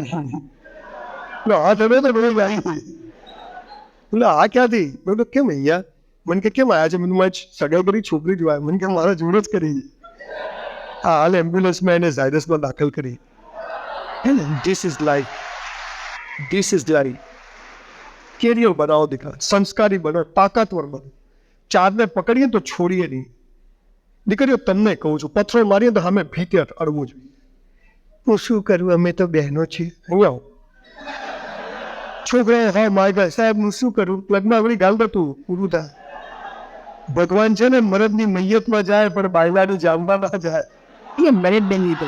હા તમે તો બધું બોલે આ ક્યાંથી? બોલો કેમ અહીંયા? મને કે કેમ આવ્યા છે? મને મારી સગાઈ કરી છોકરી જોવા. મને કે મારા જોડે જ કરી. હા હાલ એમ્બ્યુલન્સમાં એને ઝાયડસમાં દાખલ કરી. This is life, this is life. Career બનાવો દીકરા, સંસ્કારી બનો, તાકાતવર બનો. 4ને પકડીએ તો છોડીએ નહીં. દીકરીઓ તમને કહું છું, પથ્થરો મારીએ તો સામે ભીતે અડવું જોઈએ. હું શું કરું, અમે તો બહેનો છીએ. હું આવું છોકરા હા માય ભાઈ સાહેબ હું શું કરું? લગ્ન આગળ ગાલ દતું પૂરું થાય. ભગવાન છે ને મરદની મૈયતમાં જાય પણ બાયલાની જામમાં ના જાય. એ મરદ બની તો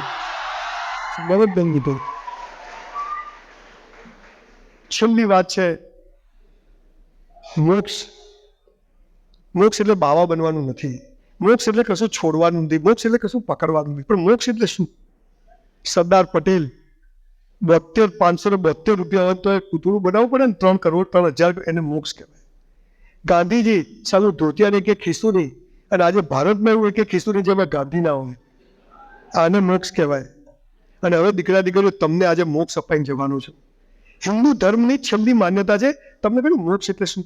મરદ બની તો. છેલ્લી વાત છે, મોક્ષ. મોક્ષ એટલે બાવા બનવાનું નથી. મોક્ષ એટલે કશું છોડવાનું નથી. મોક્ષ એટલે કશું પકડવાનું નથી. પણ મોક્ષ એટલે શું? સરદાર પટેલ 572 રૂપિયા હોય તો પૂતળું બનાવવું પડે ને 3 કરોડ 3,000, એને મોક્ષ કહેવાય. ગાંધીજી ચાલુ ધોતિયાને કે ખિસ્સું નહીં, અને આજે ભારતમાં એવું કે ખિસ્સું નહીં, જેમાં ગાંધી ના હોય. આને મોક્ષ કહેવાય. અને હવે દીકરા દીકરીઓ તમને આજે મોક્ષ અપાઈને જવાનું છે. હિન્દુ ધર્મની છેલ્લી માન્યતા છે. તમને કહ્યું મોક્ષ એટલે શું?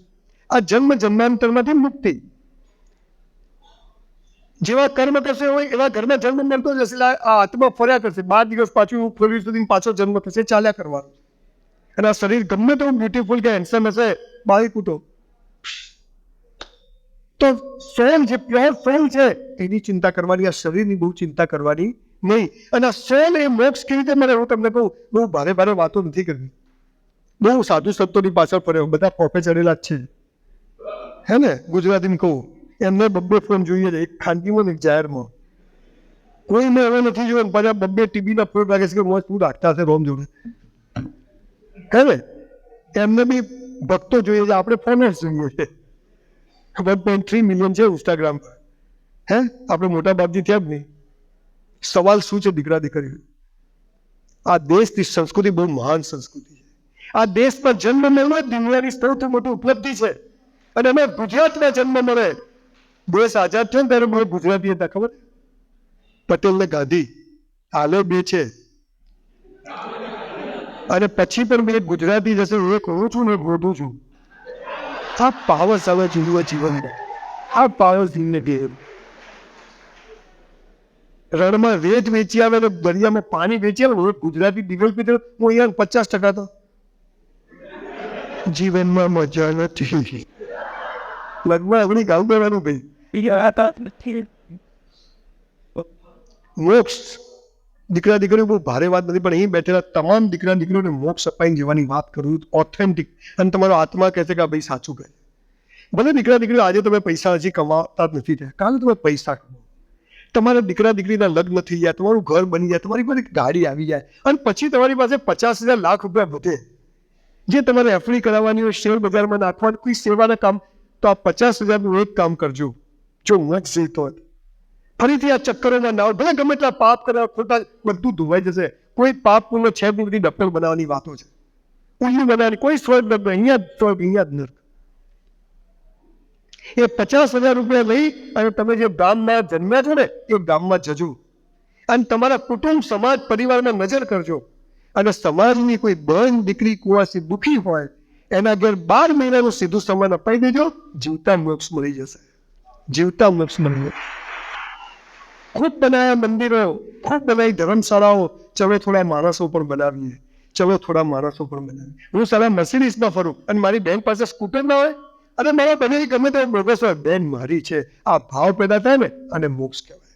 આ જન્મ જન્માંતરમાંથી મુક્તિ. જેવા કર્મ કરશે હોય એવા ઘરના જન્મ મળતો જશે. આ આત્મા ફર્યા કરશે. 12 દિવસ પાછું ફરી સુધી પાછો જન્મ થશે, ચાલ્યા કરવાનું. અને આ શરીર ગમે તો બ્યુટીફુલ કે હેન્ડસમ હશે, બાળી કૂટો. તો સોલ જે પ્યોર સોલ છે એની ચિંતા કરવાની, આ શરીરની બહુ ચિંતા કરવાની નહીં. અને આ સોલ એ મોક્ષ કેવી રીતે મળે હું તમને કહું. બહુ ભારે ભારે વાતો નથી કરવી. બહુ સાધુ સંતોની પાછળ પડ્યો, બધા પોપે ચડેલા જ છે, હે ને. ગુજરાતીમાં કહું એમને બબ્બે ફોન જોઈએ છે, એક ખાનગીમાં ને એક જાહેરમાં. કોઈને હવે નથી જોયું. પાછા બબ્બે ટીવીના ફોન લાગે છે કે મોજ શું રાખતા હશે રોમ જોડે, હે ને. એમને બી ભક્તો જોઈએ છે, આપણે ફોલોઅર્સ જોઈએ છે. 1.3 મિલિયન છે ઇન્સ્ટાગ્રામ પર, હે. આપણે મોટા બાપજી થયા જ નહીં. સવાલ શું છે દીકરા દીકરીઓ, આ દેશની સંસ્કૃતિ બહુ મહાન સંસ્કૃતિ છે. આ દેશમાં જન્મ મેળવો દુનિયાની સૌથી મોટી ઉપલબ્ધિ છે. અને અમે ગુજરાતમાં જન્મ મળે. દેશ આઝાદ થયો ને ત્યારે બહુ ગુજરાતી હતા, ખબર. પટેલ ને ગાંધી હાલે બે છે, અને પછી પણ બે ગુજરાતી જશે. હું કહું છું ને ગોઠું છું. આ પાવર સાવે જીવન, આ પાવર જિંદગી. રણમાં રેત વેચી આવે ને દરિયામાં પાણી વેચી આવે. ગુજરાતી ડેવલપ હું અહીંયા 50% તો જીવનમાં મજા નથી. લગભગ આપણી ગામ કરવાનું ભાઈ. મોક્ષ દીકરા દીકરીઓ બહુ ભારે વાત નથી, પણ અહીં બેઠેલા તમામ દીકરા દીકરીઓને મોક્ષ અપાઈને જવાની વાત કરું, ઓથેન્ટિક. અને તમારો આત્મા કહે છે કે આ ભાઈ સાચું કહે. ભલે દીકરા દીકરીઓ આજે તમે પૈસા હજી કમાતા જ નથી થયા, કાલે તમે પૈસા કમાવો. તમારા દીકરા દીકરીના લગ્ન થઈ જાય, તમારું ઘર બની જાય, તમારી પાસે ગાડી આવી જાય, અને પછી તમારી પાસે 50,000 લાખ રૂપિયા વધે, જે તમારે એફડી કરાવવાની હોય, શેર બજારમાં નાખવાનું, કોઈ સેવાના કામ. તો આ 50,000નું એક કામ કરજો, જો હું જ જીતો હોત. ફરીથી આ ચક્કરોમાં ના ભલે ગમે એટલા પાપ કર્યા ખોટા, બધું ધોવાઈ જશે. કોઈ પાપ પૂર્ણ છે જ નથી. ડફલ બનાવવાની વાતો છે, ઉલ્લુ બનાવવાની. કોઈ સ્વર્ગ નથી, અહીંયા જ સ્વર્ગ, અહીંયા જ નર્ક. એ 50,000 રૂપિયા લઈ અને તમે જે ગામમાં જન્મ્યા છો ને એ ગામમાં જજો, અને તમારા કુટુંબ સમાજ પરિવારમાં નજર કરજો. અને સમાજની કોઈ બહેન દીકરી કુવાસી દુઃખી હોય એના ઘર 12 મહિનાનું સીધું સમાન અપાઈ દેજો. જીવતા મોક્ષ મળી જશે, જીવતા મોક્ષ મળી જશે. ખૂબ બનાવ્યા મંદિરો, ખૂબ બનાવી ધર્મશાળાઓ. ચલો થોડા માણસો પણ બનાવીએ, ચલો થોડા માણસો પણ બનાવીએ. હું સારા મર્સિડીઝમાં ફરું અને મારી બેન પાસે સ્કૂટર ના હોય, અને મારા બને ગમે તે બોગસ હોય, બેન મારી છે. આ ભાવ પેદા થાય ને અને મોક્ષ કહેવાય.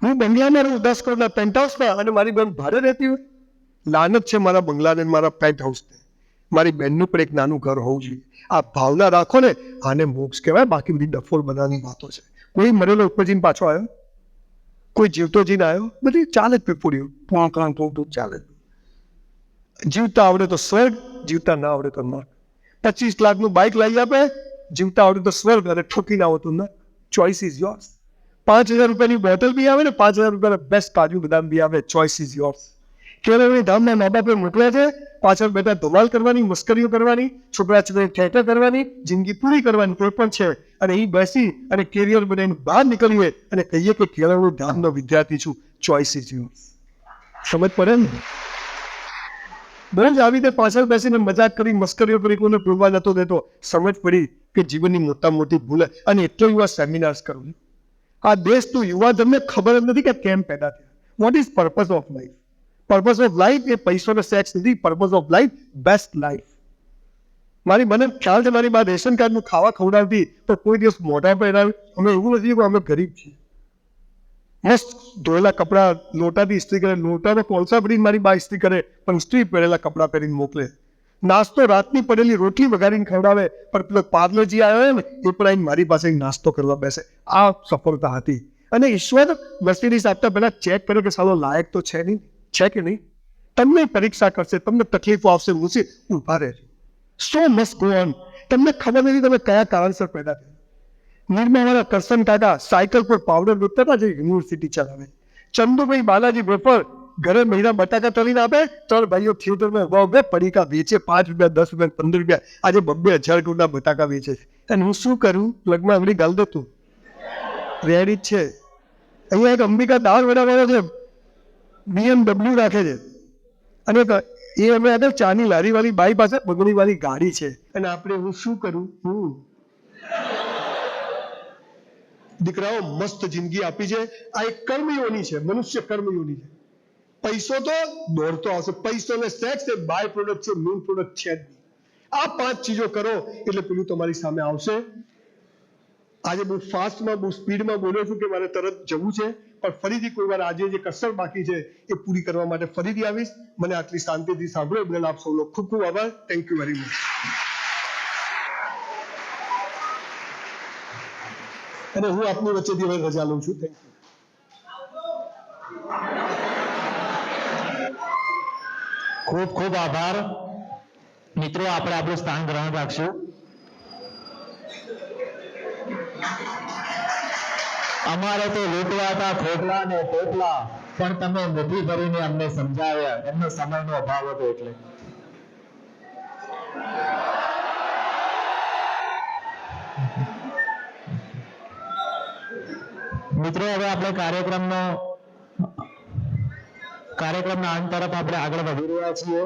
હું બંગલામાં રહું 10 કરોડના પેન્ટ હાઉસમાં, અને મારી બેન ભાડે રહેતી હોય. લાનત છે મારા બંગલાને, મારા પેન્ટ હાઉસને. મારી બેનનું પણ એક નાનું ઘર હોવું જોઈએ. આ ભાવના રાખો ને, આને મોક્ષ કહેવાય. બાકી બધી ડફોલ બનાવવાની વાતો છે. કોઈ મરેલો ઉપર જઈને પાછો આવ્યો, કોઈ જીવતો જઈને આવ્યો, બધી ચાલે જ પીપુડીઓ ચાલે. જીવતા આવડે તો સ્વર્ગ, જીવતા ના આવડે તો નર્ક. 25 લાખનું બાઇક લઈ આપે, જીવતા આવડે તો સ્વર્ગ, અને ઠોકીને આવો તો નર્ક. Choice is yours. 5,000 રૂપિયાની બોટલ બી આવે ને, 5,000 રૂપિયાના બેસ્ટ કાજુ બદામ બી આવે. Choice is yours. કેળવણી ધામના મા બાપે મોકલ્યા છે, પાછળ બેટા ધમાલ કરવાની, મસ્કરીઓ કરવાની, છોકરા છોકરી ઠેઠ કરવાની, જિંદગી પૂરી કરવાની કોઈ પણ છે. અને એ બેસી અને કેરિયર બનાવીને બહાર નીકળીએ અને કહીએ કે કેળવણી ધામનો વિદ્યાર્થી છું. Choice is yours. સમજ પડે ને? બરાબર. આવી રીતે પાછળ બેસીને મજાક કરી, મસ્કરીઓ કરી, કોઈને ભૂલવા નતો દેતો. સમજ પડી કે જીવનની મોટા મોટી ભૂલ. અને એટલો યુવા સેમિનાર્સ કરું. આ દેશનું યુવા તમને ખબર જ નથી કે કેમ પેદા થયા. What is purpose of life? Purpose of life એ પૈસો ને સેક્સ નથી. Purpose of life best life. મારી મને ખ્યાલ છે, મારી બા રેશન કાર્ડનું ખાવા ખવડાવતી, તો કોઈ દિવસ મોઢા પર આવી. અમે એવું નથી કે અમે ગરીબ છીએ. મસ્ત ધોયેલા કપડાં લોટાથી ઇસ્ત્રી કરે, લોટાને કોલસા ભરીને મારી બા ઇસ્ત્રી કરે, પણ ઇસ્ત્રી પહેરેલા કપડાં પહેરીને મોકલે. નાસ્તો રાતની પડેલી રોટલી વગાડીને ખવડાવે, પણ પેલો પાર્લરજી આવ્યો ને એ પણ આવીને મારી પાસે નાસ્તો કરવા બેસે. આ સફળતા હતી. અને ઈશ્વર મર્સિડીઝ આપતા પહેલા ચેક કર્યો કે સાલો લાયક તો છે નહીં, છે કે નહીં. તમને પરીક્ષા કરશે, તમને તકલીફો આવશે, મુસી ઊભા રહેજો. સો મસ્ટ ગો ઓન. તમને ખબર નથી તમે કયા કારણસર પેદા થયા. નિર્મળા કરશન કાકા સાયકલ પર પાવડર લૂંટતા હતા, જે યુનિવર્સિટી ચલાવે. ચંદુભાઈ બાલાજી વેફર ઘરે મહિના બટાકા તળીને આપે. 3 ભાઈઓ થિયેટરમાં ઉભા ઉભા પડીકા વેચે, 5 રૂપિયા, 10 રૂપિયા, 15 રૂપિયા. આજે 2,000 કરોડના બટાકા વેચે છે. અને હું શું કરું? લગમાં આપણી ગાલ દો તું રેડી જ છે. અહીંયા એક અંબિકા દાળ વડાવાળો છે, BMW રાખે છે. અને એ અમે આગળ ચાની લારી વાળી બાઈ પાસે બગડી વાળી ગાડી છે. અને આપણે હું શું કરું? દીકરાઓ મસ્ત જિંદગી આપી છે. આ એક કર્મયોની છે, મનુષ્ય કર્મયોની છે. પૈસો તો દોડતો આવશે. પૈસો ને સેક્સ એ બાય પ્રોડક્ટ છે, મેઇન પ્રોડક્ટ છે જ નહીં. આ 5 ચીજો કરો એટલે પેલું તમારી સામે આવશે. આજે બહુ ફાસ્ટમાં બહુ સ્પીડમાં બોલ્યો છું કે મારે તરત જવું છે, પણ ફરીથી કોઈ વાર આજે જે કસર બાકી છે એ પૂરી કરવા માટે ફરીથી આવીશ. મને આટલી શાંતિથી સાંભળ્યો બદલ આપ સૌનો ખૂબ ખૂબ આભાર. Thank you very much. અને હું આપની વચ્ચેથી હવે રજા લઉં છું. Thank you. ખૂબ ખૂબ આભાર. મિત્રો, આપણે આપણું સ્થાન ગ્રહણ રાખશું. અમારે તો લૂંટવા હતા ખોટલા ને ટોટલા, પણ તમે મુઠ્ઠી ભરીને અમને સમજાવ્યા. એમનો સમયનો અભાવ હતો એટલે. મિત્રો, હવે આપણે કાર્યક્રમના અંત તરફ આપણે આગળ વધી રહ્યા છીએ.